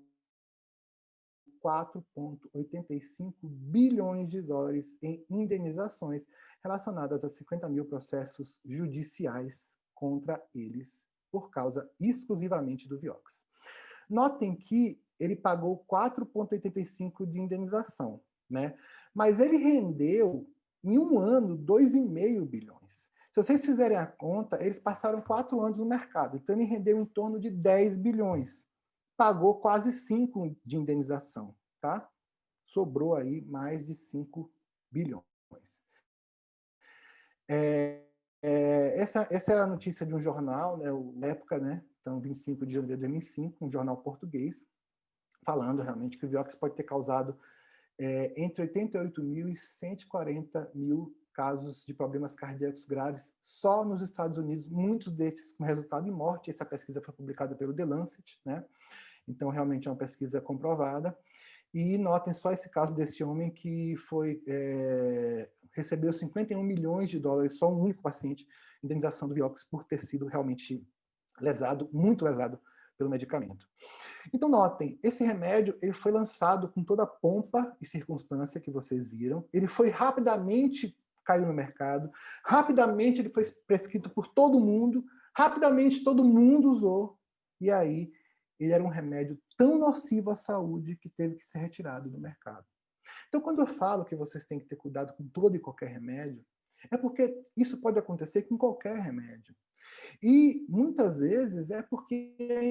4,85 bilhões de dólares em indenizações relacionadas a 50 mil processos judiciais contra eles, por causa exclusivamente do Vioxx. Notem que ele pagou 4,85 de indenização, né? Mas ele rendeu, em um ano, 2,5 bilhões. Se vocês fizerem a conta, eles passaram 4 anos no mercado, então ele rendeu em torno de 10 bilhões. Pagou quase 5 de indenização, tá? Sobrou aí mais de 5 bilhões. Essa é a notícia de um jornal, né, o Época, né? Então, 25 de janeiro de 2005, um jornal português, falando realmente que o Vioxx pode ter causado entre 88 mil e 140 mil casos de problemas cardíacos graves só nos Estados Unidos, muitos desses com resultado em morte. Essa pesquisa foi publicada pelo The Lancet, né? Então, realmente é uma pesquisa comprovada. E notem só esse caso desse homem que recebeu 51 milhões de dólares, só um único paciente, indenização do Vioxx por ter sido realmente lesado, muito lesado pelo medicamento. Então, notem, esse remédio ele foi lançado com toda a pompa e circunstância que vocês viram. Ele foi rapidamente caiu no mercado, rapidamente ele foi prescrito por todo mundo, rapidamente todo mundo usou, e aí ele era um remédio tão nocivo à saúde que teve que ser retirado do mercado. Então, quando eu falo que vocês têm que ter cuidado com todo e qualquer remédio, é porque isso pode acontecer com qualquer remédio. E muitas vezes é porque a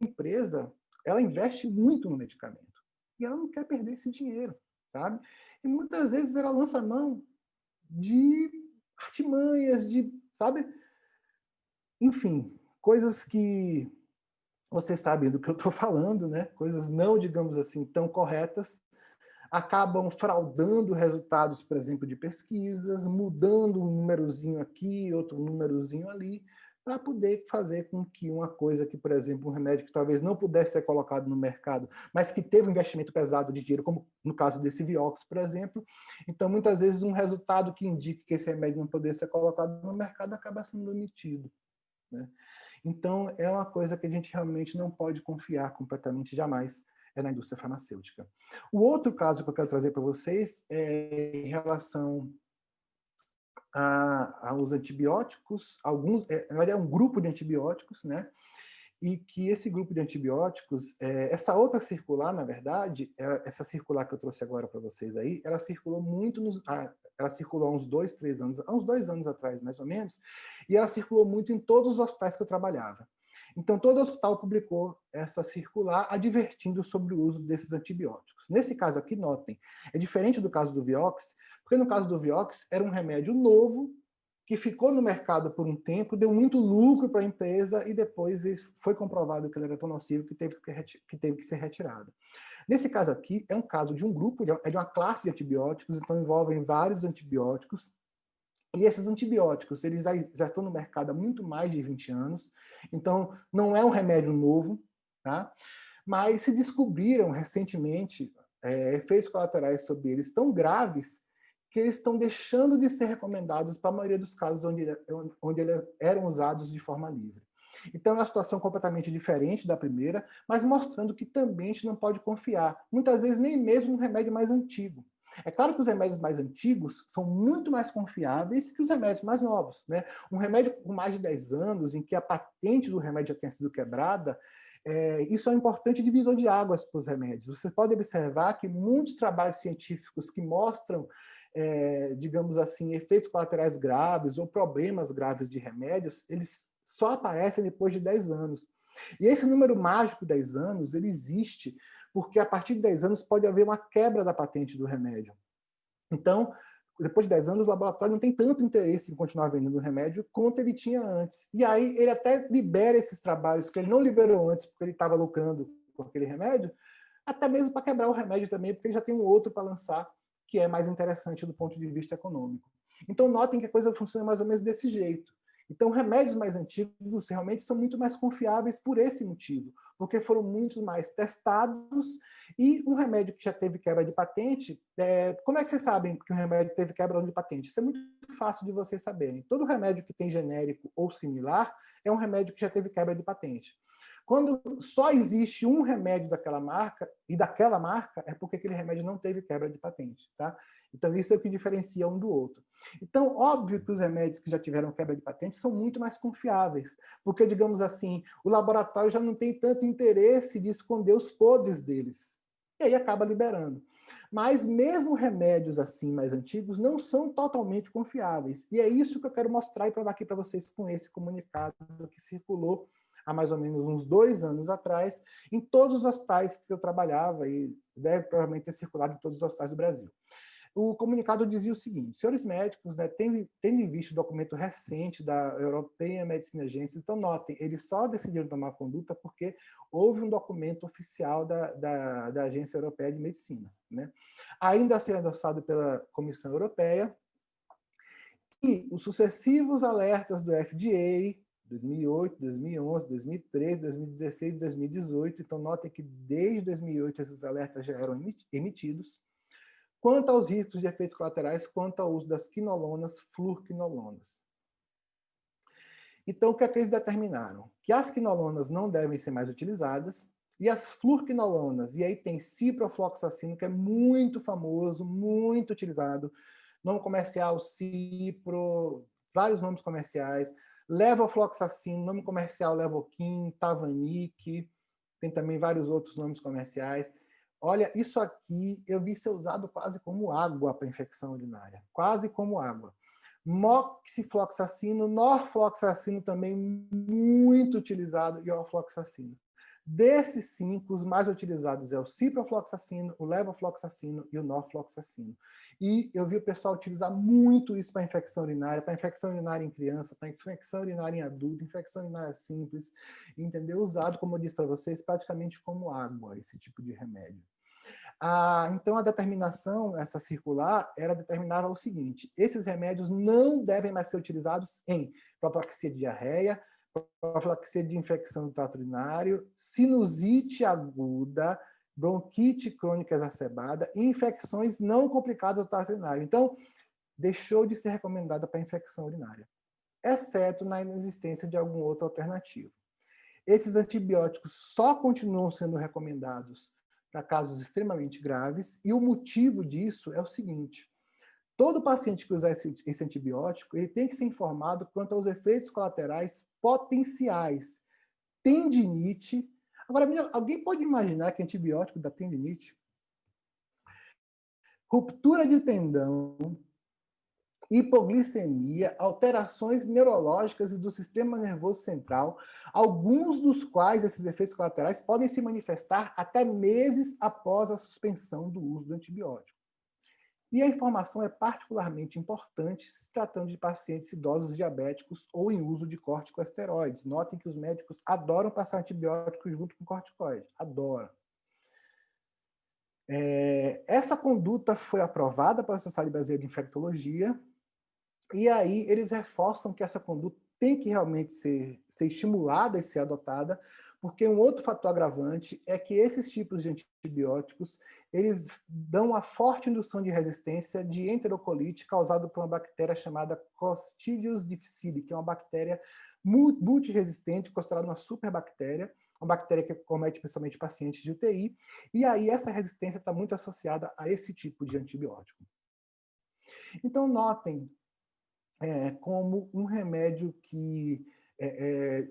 empresa ela investe muito no medicamento e ela não quer perder esse dinheiro, sabe? E muitas vezes ela lança mão de artimanhas, sabe? Enfim, coisas que vocês sabem do que eu estou falando, né? Coisas não, digamos assim, tão corretas, acabam fraudando resultados, por exemplo, de pesquisas, mudando um númerozinho aqui, outro númerozinho ali, para poder fazer com que uma coisa que, por exemplo, um remédio que talvez não pudesse ser colocado no mercado, mas que teve um investimento pesado de dinheiro, como no caso desse Vioxx, por exemplo. Então, muitas vezes, um resultado que indique que esse remédio não poderia ser colocado no mercado acaba sendo omitido, né? Então, é uma coisa que a gente realmente não pode confiar completamente jamais. é na indústria farmacêutica. O outro caso que eu quero trazer para vocês é em relação aos antibióticos, na verdade é um grupo de antibióticos, né? E que esse grupo de antibióticos, essa outra circular, na verdade, essa circular que eu trouxe agora para vocês aí, ela circulou ela circulou há uns 2 anos atrás, mais ou menos, e ela circulou muito em todos os hospitais que eu trabalhava. Então, todo hospital publicou essa circular advertindo sobre o uso desses antibióticos. Nesse caso aqui, notem, é diferente do caso do Vioxx, porque no caso do Vioxx era um remédio novo, que ficou no mercado por um tempo, deu muito lucro para a empresa e depois foi comprovado que ele era tão nocivo que teve que ser retirado. Nesse caso aqui, é um caso de um grupo, é de uma classe de antibióticos, então envolvem vários antibióticos, e esses antibióticos, eles já estão no mercado há muito mais de 20 anos, então não é um remédio novo, tá? Mas se descobriram recentemente efeitos colaterais sobre eles tão graves que eles estão deixando de ser recomendados para a maioria dos casos onde eles eram usados de forma livre. Então é uma situação completamente diferente da primeira, mas mostrando que também a gente não pode confiar, muitas vezes nem mesmo um remédio mais antigo. É claro que os remédios mais antigos são muito mais confiáveis que os remédios mais novos, né? Um remédio com mais de 10 anos, em que a patente do remédio já tenha sido quebrada, isso é um importante divisor de águas para os remédios. Você pode observar que muitos trabalhos científicos que mostram, digamos assim, efeitos colaterais graves ou problemas graves de remédios, eles só aparecem depois de 10 anos. E esse número mágico, 10 anos, ele existe porque a partir de 10 anos pode haver uma quebra da patente do remédio. Então, depois de 10 anos, o laboratório não tem tanto interesse em continuar vendendo o remédio quanto ele tinha antes. E aí ele até libera esses trabalhos que ele não liberou antes porque ele estava lucrando com aquele remédio, até mesmo para quebrar o remédio também, porque ele já tem um outro para lançar que é mais interessante do ponto de vista econômico. Então, notem que a coisa funciona mais ou menos desse jeito. Então, remédios mais antigos realmente são muito mais confiáveis por esse motivo, porque foram muito mais testados e um remédio que já teve quebra de patente, como é que vocês sabem que um remédio teve quebra de patente? Isso é muito fácil de vocês saberem. Todo remédio que tem genérico ou similar é um remédio que já teve quebra de patente. Quando só existe um remédio daquela marca, e daquela marca, é porque aquele remédio não teve quebra de patente, tá? Então, isso é o que diferencia um do outro. Então, óbvio que os remédios que já tiveram quebra de patente são muito mais confiáveis, porque, digamos assim, o laboratório já não tem tanto interesse de esconder os podres deles. E aí acaba liberando. Mas mesmo remédios assim mais antigos não são totalmente confiáveis. E é isso que eu quero mostrar e provar aqui para vocês com esse comunicado que circulou há mais ou menos uns 2 anos atrás, em todos os hospitais que eu trabalhava, e deve provavelmente ter circulado em todos os hospitais do Brasil. O comunicado dizia o seguinte: senhores médicos, né, tendo em vista o documento recente da European Medicine Agency, então notem, eles só decidiram tomar conduta porque houve um documento oficial da Agência Europeia de Medicina, né? Ainda a ser endossado pela Comissão Europeia, e os sucessivos alertas do FDA, 2008, 2011, 2013, 2016 e 2018, então notem que desde 2008 esses alertas já eram emitidos, quanto aos riscos de efeitos colaterais, quanto ao uso das quinolonas, fluorquinolonas. Então, o que é que eles determinaram? Que as quinolonas não devem ser mais utilizadas, e as fluorquinolonas, e aí tem ciprofloxacino, que é muito famoso, muito utilizado, nome comercial Cipro, vários nomes comerciais, levofloxacino, nome comercial Levoquin, Tavanic, tem também vários outros nomes comerciais. Olha, isso aqui eu vi ser usado quase como água para infecção urinária, quase como água. Moxifloxacino, norfloxacino também muito utilizado, e ofloxacino. Desses 5, os mais utilizados é o ciprofloxacino, o levofloxacino e o norfloxacino. E eu vi o pessoal utilizar muito isso para infecção urinária em criança, para infecção urinária em adulto, infecção urinária simples, entendeu? Usado, como eu disse para vocês, praticamente como água, esse tipo de remédio. Então, a determinação, essa circular, ela determinava o seguinte: esses remédios não devem mais ser utilizados em profilaxia de diarreia, profilaxia de infecção do trato urinário, sinusite aguda, bronquite crônica exacerbada e infecções não complicadas do trato urinário. Então, deixou de ser recomendada para infecção urinária, exceto na inexistência de algum outro alternativo. Esses antibióticos só continuam sendo recomendados para casos extremamente graves, e o motivo disso é o seguinte: todo paciente que usar esse antibiótico, ele tem que ser informado quanto aos efeitos colaterais potenciais. Tendinite. Agora, alguém pode imaginar que antibiótico dá tendinite? Ruptura de tendão, hipoglicemia, alterações neurológicas e do sistema nervoso central, alguns dos quais esses efeitos colaterais podem se manifestar até meses após a suspensão do uso do antibiótico. E a informação é particularmente importante se tratando de pacientes idosos diabéticos ou em uso de corticosteroides. Notem que os médicos adoram passar antibióticos junto com corticoide. Adoram. Essa conduta foi aprovada pela Sociedade Brasileira de Infectologia, e aí eles reforçam que essa conduta tem que realmente ser estimulada e ser adotada, porque um outro fator agravante é que esses tipos de antibióticos, eles dão uma forte indução de resistência de enterocolite causada por uma bactéria chamada Clostridium difficile, que é uma bactéria multiresistente, considerada uma superbactéria, uma bactéria que comete principalmente pacientes de UTI, e aí essa resistência está muito associada a esse tipo de antibiótico. Então, notem como um remédio que,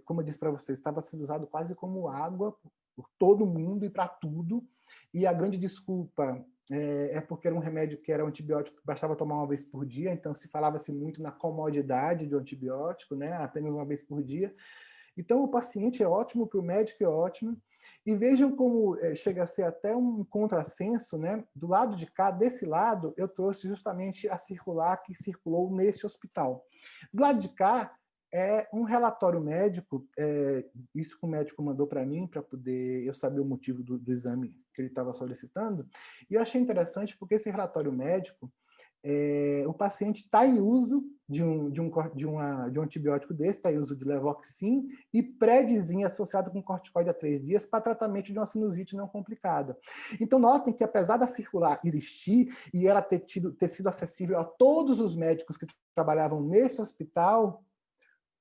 como eu disse para vocês, estava sendo usado quase como água por todo mundo e para tudo, e a grande desculpa é porque era um remédio que era um antibiótico que bastava tomar uma vez por dia, então se falava-se muito na comodidade do antibiótico, né, apenas uma vez por dia. Então o paciente é ótimo, para o médico é ótimo, e vejam como chega a ser até um contrassenso, né? Do lado de cá, desse lado, eu trouxe justamente a circular que circulou nesse hospital. Do lado de cá é um relatório médico, isso que o médico mandou para mim, para poder eu saber o motivo do exame que ele estava solicitando, e eu achei interessante porque esse relatório médico, o paciente está em uso de um antibiótico desse, está em uso de Levoxin e Prednisolone associado com corticoide há 3 dias para tratamento de uma sinusite não complicada. Então, notem que apesar da circular existir e ela ter sido acessível a todos os médicos que trabalhavam nesse hospital,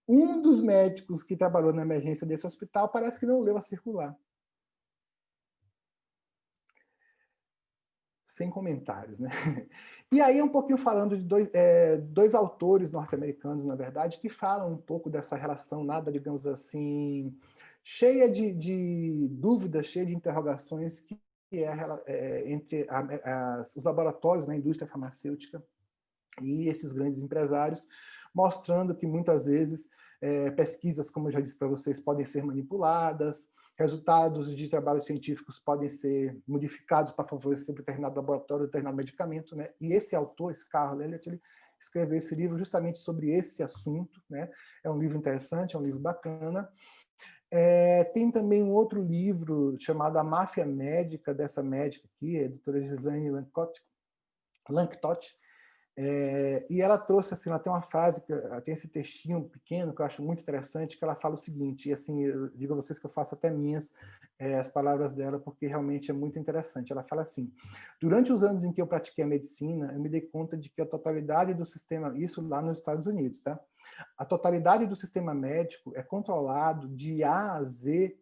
um dos médicos que trabalhou na emergência desse hospital parece que não leu a circular. Sem comentários, né? E aí um pouquinho falando de dois autores norte-americanos, na verdade, que falam um pouco dessa relação, nada, digamos assim, cheia de dúvidas, cheia de interrogações, que entre os laboratórios na indústria farmacêutica e esses grandes empresários, mostrando que muitas vezes pesquisas, como eu já disse para vocês, podem ser manipuladas, resultados de trabalhos científicos podem ser modificados para favorecer determinado laboratório, determinado medicamento, né? E esse autor, esse Carl Elliott, ele escreveu esse livro justamente sobre esse assunto, né? É um livro interessante, é um livro bacana. Tem também um outro livro chamado A Máfia Médica, dessa médica aqui, a doutora Ghislaine Lanctot, e ela trouxe, assim, ela tem uma frase, tem esse textinho pequeno que eu acho muito interessante, que ela fala o seguinte, e assim, eu digo a vocês que eu faço até minhas as palavras dela, porque realmente é muito interessante. Ela fala assim: durante os anos em que eu pratiquei a medicina, eu me dei conta de que a totalidade do sistema, isso lá nos Estados Unidos, tá? A totalidade do sistema médico é controlado de A a Z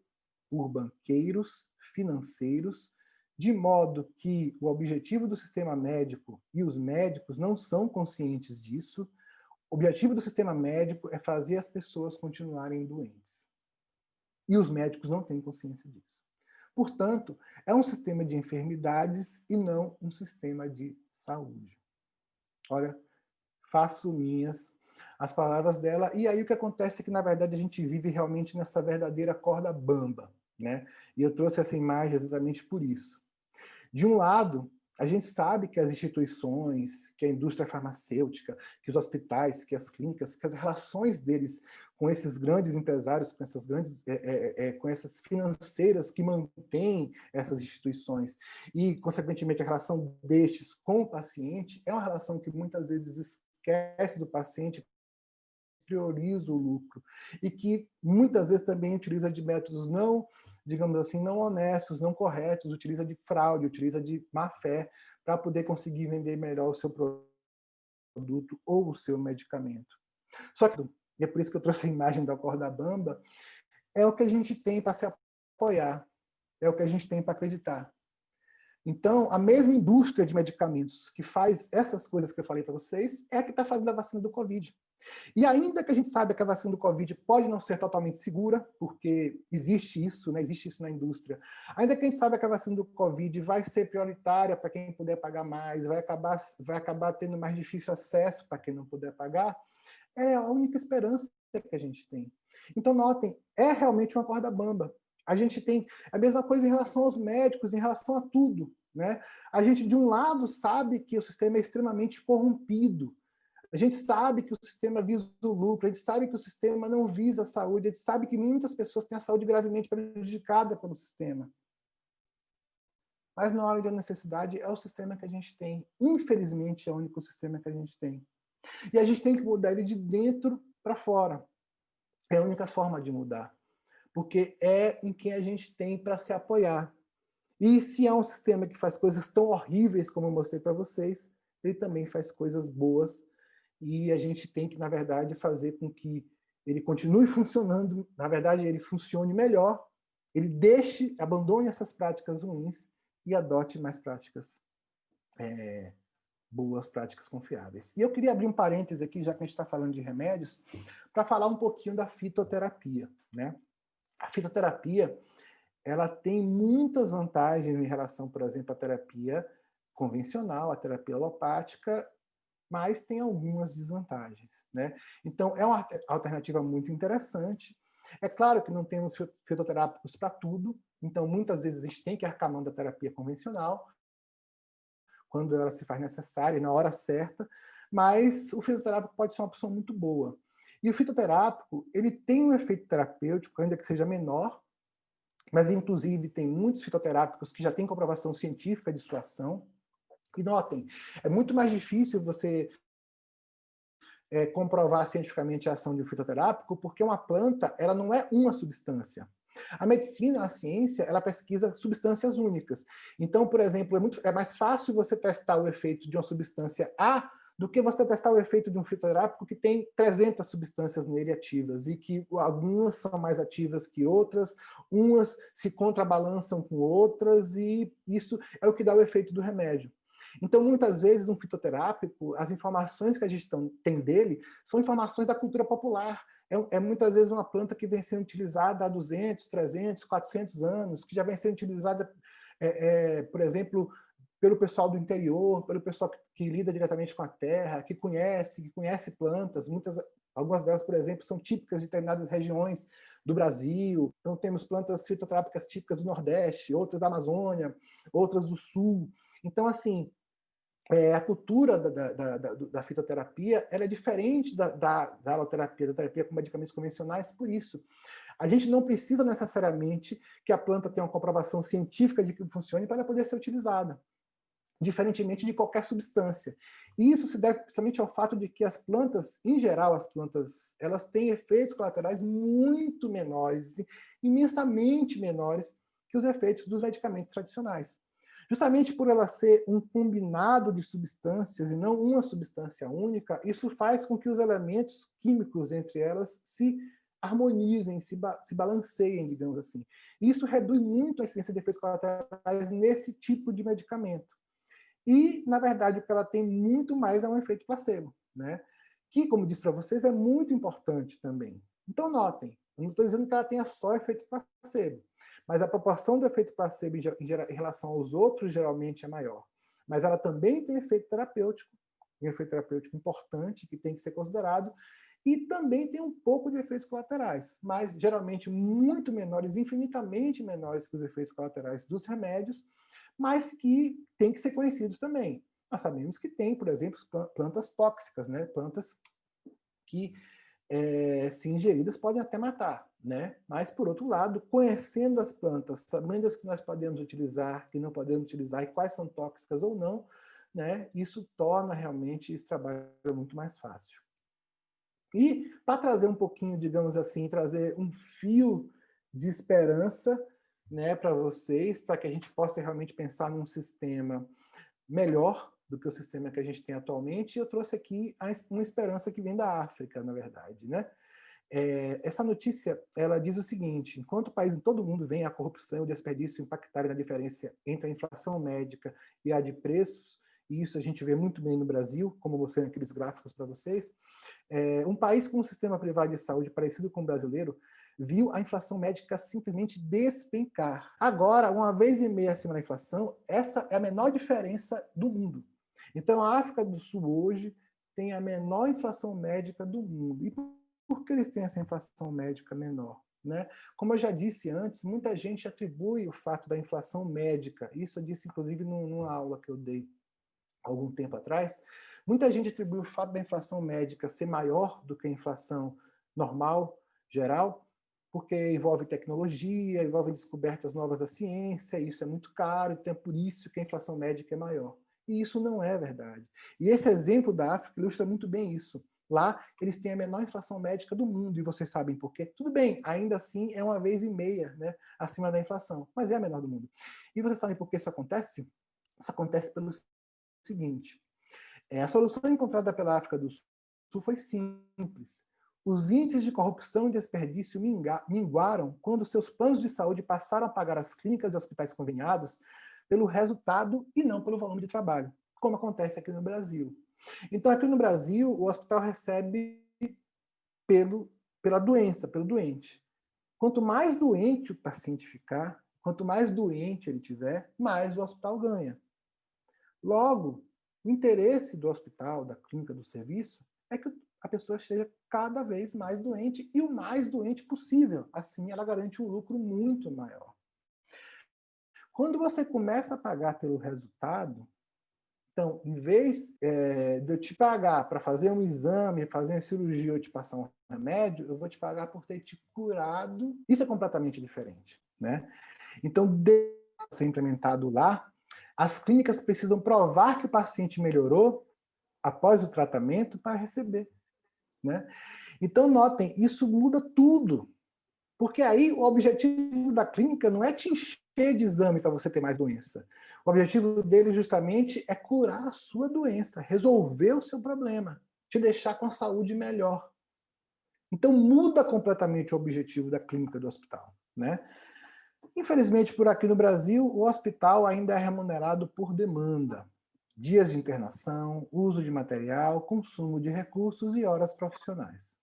por banqueiros, financeiros, de modo que o objetivo do sistema médico e os médicos não são conscientes disso. O objetivo do sistema médico é fazer as pessoas continuarem doentes. E os médicos não têm consciência disso. Portanto, é um sistema de enfermidades e não um sistema de saúde. Olha, faço minhas as palavras dela, e aí o que acontece é que, na verdade, a gente vive realmente nessa verdadeira corda bamba, né? E eu trouxe essa imagem exatamente por isso. De um lado, a gente sabe que as instituições, que a indústria farmacêutica, que os hospitais, que as clínicas, que as relações deles com esses grandes empresários, com essas com essas financeiras que mantêm essas instituições e, consequentemente, a relação destes com o paciente é uma relação que muitas vezes esquece do paciente, prioriza o lucro e que muitas vezes também utiliza de métodos não, digamos assim, não honestos, não corretos, utiliza de fraude, utiliza de má fé para poder conseguir vender melhor o seu produto ou o seu medicamento. Só que, e é por isso que eu trouxe a imagem da corda bamba, é o que a gente tem para se apoiar, é o que a gente tem para acreditar. Então, a mesma indústria de medicamentos que faz essas coisas que eu falei para vocês é a que está fazendo a vacina do Covid. E ainda que a gente saiba que a vacina do Covid pode não ser totalmente segura, porque existe isso, né? Existe isso na indústria, ainda que a gente saiba que a vacina do Covid vai ser prioritária para quem puder pagar mais, vai acabar tendo mais difícil acesso para quem não puder pagar, é a única esperança que a gente tem. Então, notem, é realmente uma corda bamba. A gente tem a mesma coisa em relação aos médicos, em relação a tudo, né? A gente, de um lado, sabe que o sistema é extremamente corrompido. A gente sabe que o sistema visa o lucro, a gente sabe que o sistema não visa a saúde, a gente sabe que muitas pessoas têm a saúde gravemente prejudicada pelo sistema. Mas na hora da necessidade é o sistema que a gente tem. Infelizmente, é o único sistema que a gente tem. E a gente tem que mudar ele de dentro para fora. É a única forma de mudar. Porque é em quem a gente tem para se apoiar. E se é um sistema que faz coisas tão horríveis como eu mostrei para vocês, ele também faz coisas boas. E a gente tem que, na verdade, fazer com que ele continue funcionando, na verdade, ele funcione melhor, ele abandone essas práticas ruins e adote mais práticas boas, práticas confiáveis. E eu queria abrir um parêntese aqui, já que a gente está falando de remédios, para falar um pouquinho da fitoterapia, né? A fitoterapia, ela tem muitas vantagens em relação, por exemplo, à terapia convencional, à terapia alopática, mas tem algumas desvantagens, né? Então, é uma alternativa muito interessante. É claro que não temos fitoterápicos para tudo, então muitas vezes a gente tem que arcar mão da terapia convencional, quando ela se faz necessária, na hora certa, mas o fitoterápico pode ser uma opção muito boa. E o fitoterápico, ele tem um efeito terapêutico, ainda que seja menor, mas inclusive tem muitos fitoterápicos que já têm comprovação científica de sua ação. E notem, é muito mais difícil você comprovar cientificamente a ação de um fitoterápico, porque uma planta, ela não é uma substância. A medicina, a ciência, ela pesquisa substâncias únicas. Então, por exemplo, é mais fácil você testar o efeito de uma substância A do que você testar o efeito de um fitoterápico que tem 300 substâncias nele ativas, e que algumas são mais ativas que outras, umas se contrabalançam com outras, e isso é o que dá o efeito do remédio. Então, muitas vezes, um fitoterápico, as informações que a gente tem dele são informações da cultura popular. É muitas vezes uma planta que vem sendo utilizada há 200, 300, 400 anos, que já vem sendo utilizada, por exemplo, pelo pessoal do interior, pelo pessoal que lida diretamente com a terra, que conhece plantas. Algumas delas, por exemplo, são típicas de determinadas regiões do Brasil. Então, temos plantas fitoterápicas típicas do Nordeste, outras da Amazônia, outras do Sul. Então, assim, a cultura da fitoterapia, ela é diferente da aloterapia, da terapia com medicamentos convencionais, por isso. A gente não precisa necessariamente que a planta tenha uma comprovação científica de que funcione para ela poder ser utilizada, diferentemente de qualquer substância. E isso se deve principalmente ao fato de que as plantas, em geral, elas têm efeitos colaterais muito menores, imensamente menores que os efeitos dos medicamentos tradicionais. Justamente por ela ser um combinado de substâncias e não uma substância única, isso faz com que os elementos químicos entre elas se harmonizem, se balanceiem, digamos assim. Isso reduz muito a incidência de efeitos colaterais nesse tipo de medicamento. E, na verdade, o que ela tem muito mais é um efeito placebo, né? Que, como disse para vocês, é muito importante também. Então, notem, eu não estou dizendo que ela tenha só efeito placebo, mas a proporção do efeito placebo em relação aos outros geralmente é maior. Mas ela também tem efeito terapêutico, um efeito terapêutico importante que tem que ser considerado, e também tem um pouco de efeitos colaterais, mas geralmente muito menores, infinitamente menores que os efeitos colaterais dos remédios, mas que tem que ser conhecidos também. Nós sabemos que tem, por exemplo, plantas tóxicas, né? Plantas que, se ingeridas, podem até matar, né? Mas, por outro lado, conhecendo as plantas, sabendo as que nós podemos utilizar, que não podemos utilizar, e quais são tóxicas ou não, né? Isso torna realmente esse trabalho muito mais fácil. E, para trazer um pouquinho, digamos assim, trazer um fio de esperança, né, para vocês, para que a gente possa realmente pensar num sistema melhor do que o sistema que a gente tem atualmente, eu trouxe aqui uma esperança que vem da África, na verdade, né? essa notícia, ela diz o seguinte: enquanto o país em todo o mundo vem a corrupção e o desperdício impactarem na diferença entre a inflação médica e a de preços, e isso a gente vê muito bem no Brasil, como eu mostrei naqueles gráficos para vocês, um país com um sistema privado de saúde parecido com o brasileiro viu a inflação médica simplesmente despencar. Agora, 1,5 vezes acima da inflação, essa é a menor diferença do mundo. Então, a África do Sul hoje tem a menor inflação médica do mundo. E por que eles têm essa inflação médica menor? Né? Como eu já disse antes, muita gente atribui o fato da inflação médica, isso eu disse inclusive numa aula que eu dei algum tempo atrás, muita gente atribui o fato da inflação médica ser maior do que a inflação normal, geral, porque envolve tecnologia, envolve descobertas novas da ciência, isso é muito caro, então é por isso que a inflação médica é maior. E isso não é verdade. E esse exemplo da África ilustra muito bem isso. Lá, eles têm a menor inflação médica do mundo, e vocês sabem por quê? Tudo bem, ainda assim é 1,5 vezes, né, acima da inflação, mas é a menor do mundo. E vocês sabem por que isso acontece? Isso acontece pelo seguinte: a solução encontrada pela África do Sul foi simples. Os índices de corrupção e desperdício minguaram quando seus planos de saúde passaram a pagar as clínicas e hospitais conveniados pelo resultado e não pelo volume de trabalho, como acontece aqui no Brasil. Então, aqui no Brasil, o hospital recebe pela doença, pelo doente. Quanto mais doente o paciente ficar, quanto mais doente ele tiver, mais o hospital ganha. Logo, o interesse do hospital, da clínica, do serviço, é que a pessoa esteja cada vez mais doente e o mais doente possível. Assim, ela garante um lucro muito maior. Quando você começa a pagar pelo resultado, então, em vez de eu te pagar para fazer um exame, fazer uma cirurgia ou te passar um remédio, eu vou te pagar por ter te curado. Isso é completamente diferente, né? Então, deve ser implementado lá, as clínicas precisam provar que o paciente melhorou após o tratamento para receber, né? Então, notem, isso muda tudo. Porque aí o objetivo da clínica não é te encher de exame para você ter mais doença. O objetivo dele justamente é curar a sua doença, resolver o seu problema, te deixar com a saúde melhor. Então muda completamente o objetivo da clínica do hospital, né? Infelizmente, por aqui no Brasil, o hospital ainda é remunerado por demanda. Dias de internação, uso de material, consumo de recursos e horas profissionais.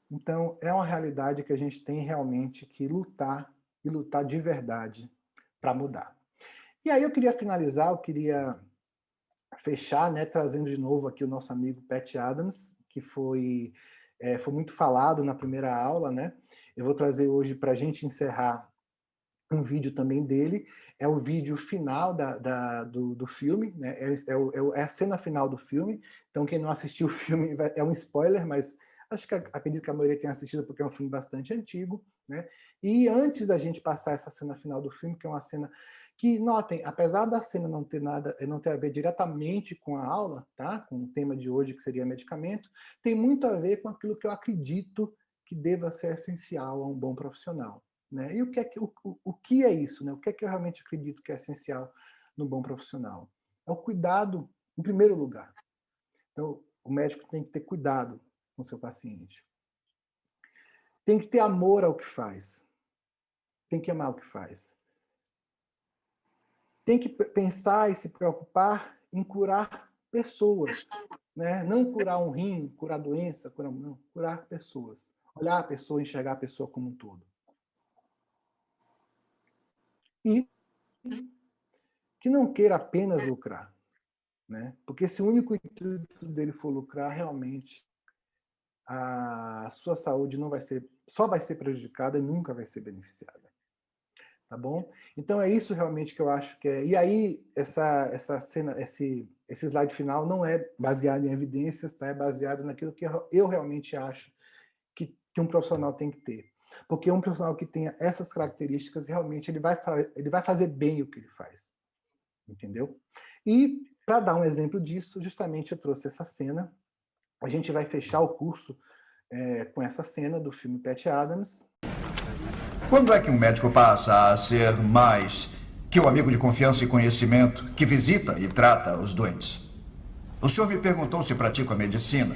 Então, é uma realidade que a gente tem realmente que lutar, e lutar de verdade, para mudar. E aí eu queria finalizar, eu queria fechar, né, trazendo de novo aqui o nosso amigo Pat Adams, que foi muito falado na primeira aula, né? Eu vou trazer hoje para a gente encerrar um vídeo também dele, é o vídeo final do filme, né? É a cena final do filme, então quem não assistiu o filme é um spoiler, mas acredito que a maioria tenha assistido porque é um filme bastante antigo, né? E antes da gente passar essa cena final do filme, que é uma cena que, notem, apesar da cena não ter a ver diretamente com a aula, tá? Com o tema de hoje, que seria medicamento, tem muito a ver com aquilo que eu acredito que deva ser essencial a um bom profissional, né? E o que é isso, né? O que é que eu realmente acredito que é essencial no bom profissional? É o cuidado, em primeiro lugar. Então, o médico tem que ter cuidado com o seu paciente. Tem que ter amor ao que faz. Tem que amar o que faz. Tem que pensar e se preocupar em curar pessoas, né? Não curar um rim, curar doença, curar pessoas. Olhar a pessoa, enxergar a pessoa como um todo. E que não queira apenas lucrar, né? Porque se o único intuito dele for lucrar, realmente a sua saúde só vai ser prejudicada e nunca vai ser beneficiada. Tá bom? Então é isso realmente que eu acho que é. E aí essa cena, esse slide final não é baseado em evidências, tá? É baseado naquilo que eu realmente acho que um profissional tem que ter. Porque um profissional que tenha essas características, realmente ele vai fazer bem o que ele faz. Entendeu? E para dar um exemplo disso, justamente eu trouxe essa cena. A gente vai fechar o curso com essa cena do filme Pat Adams. Quando é que um médico passa a ser mais que o amigo de confiança e conhecimento que visita e trata os doentes? O senhor me perguntou se pratico a medicina.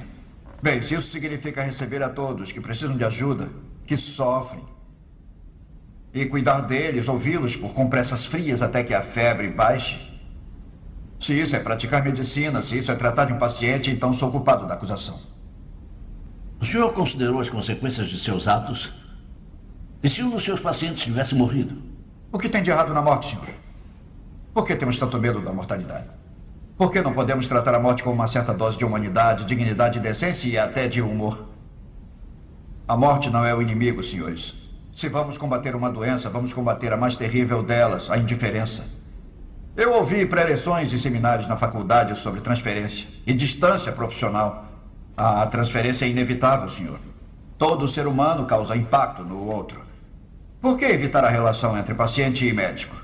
Bem, se isso significa receber a todos que precisam de ajuda, que sofrem, e cuidar deles, ouvi-los por compressas frias até que a febre baixe. Se isso é praticar medicina, se isso é tratar de um paciente, então sou culpado da acusação. O senhor considerou as consequências de seus atos? E se um dos seus pacientes tivesse morrido? O que tem de errado na morte, senhor? Por que temos tanto medo da mortalidade? Por que não podemos tratar a morte com uma certa dose de humanidade, dignidade, decência e até de humor? A morte não é o inimigo, senhores. Se vamos combater uma doença, vamos combater a mais terrível delas, a indiferença. Eu ouvi pré-leções e seminários na faculdade sobre transferência e distância profissional. A transferência é inevitável, senhor. Todo ser humano causa impacto no outro. Por que evitar a relação entre paciente e médico?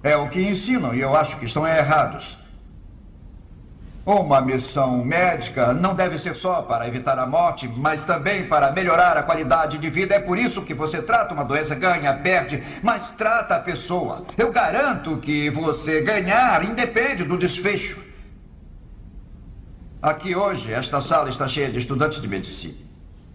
É o que ensinam e eu acho que estão errados. Uma missão médica não deve ser só para evitar a morte, mas também para melhorar a qualidade de vida. É por isso que você trata uma doença, ganha, perde, mas trata a pessoa. Eu garanto que você ganhar independe do desfecho. Aqui hoje, esta sala está cheia de estudantes de medicina.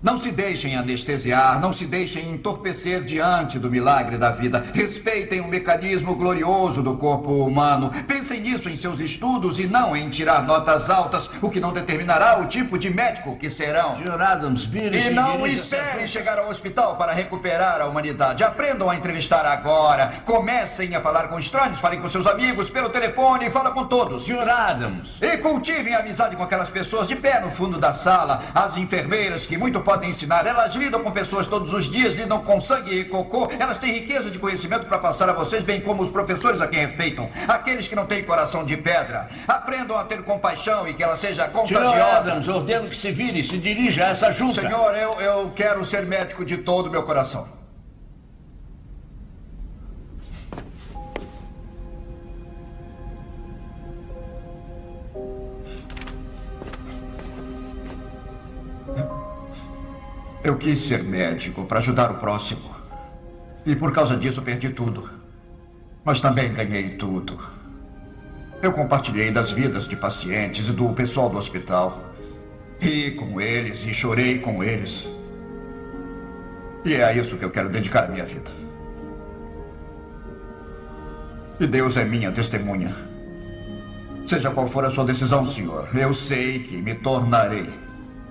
Não se deixem anestesiar, não se deixem entorpecer diante do milagre da vida. Respeitem o mecanismo glorioso do corpo humano. Pensem nisso em seus estudos e não em tirar notas altas, o que não determinará o tipo de médico que serão. Sr. Adams, vire-se E não esperem chegar ao hospital para recuperar a humanidade. Aprendam a entrevistar agora. Comecem a falar com estranhos, falem com seus amigos pelo telefone, fala com todos. Sr. Adams! E cultivem a amizade com aquelas pessoas de pé no fundo da sala, as enfermeiras que muito podem ensinar. Elas lidam com pessoas todos os dias, lidam com sangue e cocô. Elas têm riqueza de conhecimento para passar a vocês, bem como os professores a quem respeitam. Aqueles que não têm coração de pedra. Aprendam a ter compaixão e que ela seja contagiosa. Sr. Adams, ordeno que se vire e se dirija a essa junta. Senhor, eu quero ser médico de todo o meu coração. Eu quis ser médico para ajudar o próximo. E por causa disso perdi tudo. Mas também ganhei tudo. Eu compartilhei das vidas de pacientes e do pessoal do hospital. Ri com eles e chorei com eles. E é a isso que eu quero dedicar a minha vida. E Deus é minha testemunha. Seja qual for a sua decisão, senhor, eu sei que me tornarei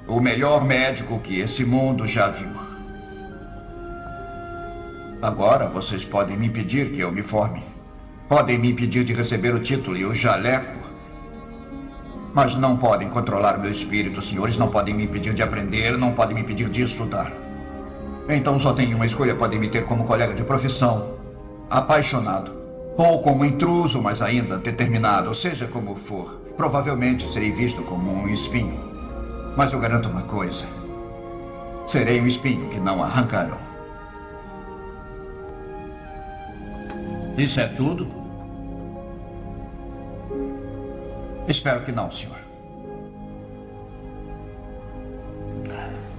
o melhor médico que esse mundo já viu. Agora vocês podem me impedir que eu me forme. Podem me impedir de receber o título e o jaleco. Mas não podem controlar o meu espírito, senhores. Não podem me impedir de aprender, não podem me impedir de estudar. Então só tenho uma escolha. Podem me ter como colega de profissão, apaixonado, ou como intruso, mas ainda determinado. Seja como for, provavelmente serei visto como um espinho. Mas eu garanto uma coisa. Serei um espinho que não arrancarão. Isso é tudo? Espero que não, senhor.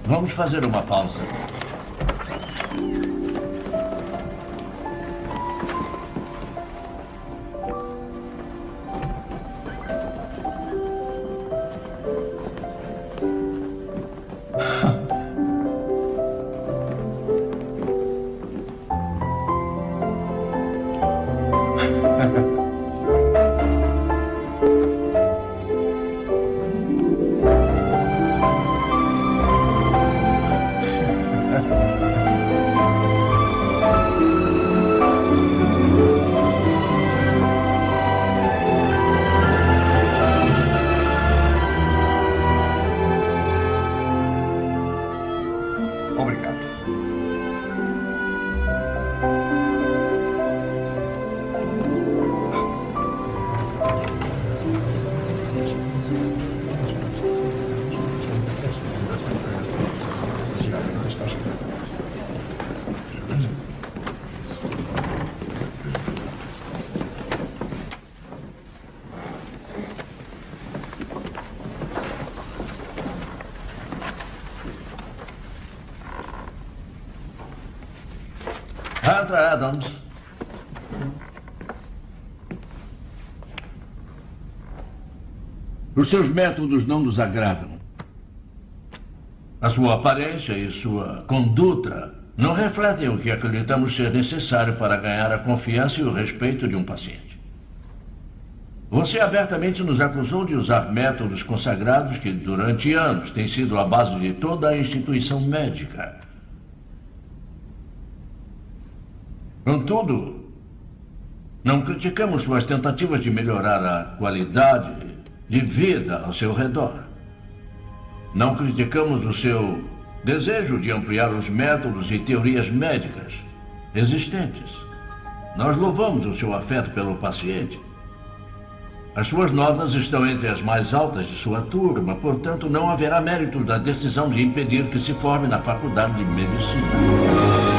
Vamos fazer uma pausa. Obrigado. Hunter Adams. Os seus métodos não nos agradam. A sua aparência e sua conduta não refletem o que acreditamos ser necessário para ganhar a confiança e o respeito de um paciente. Você abertamente nos acusou de usar métodos consagrados que, durante anos, têm sido a base de toda a instituição médica. Contudo, não criticamos suas tentativas de melhorar a qualidade de vida ao seu redor. Não criticamos o seu desejo de ampliar os métodos e teorias médicas existentes. Nós louvamos o seu afeto pelo paciente. As suas notas estão entre as mais altas de sua turma, portanto, não haverá mérito da decisão de impedir que se forme na faculdade de medicina.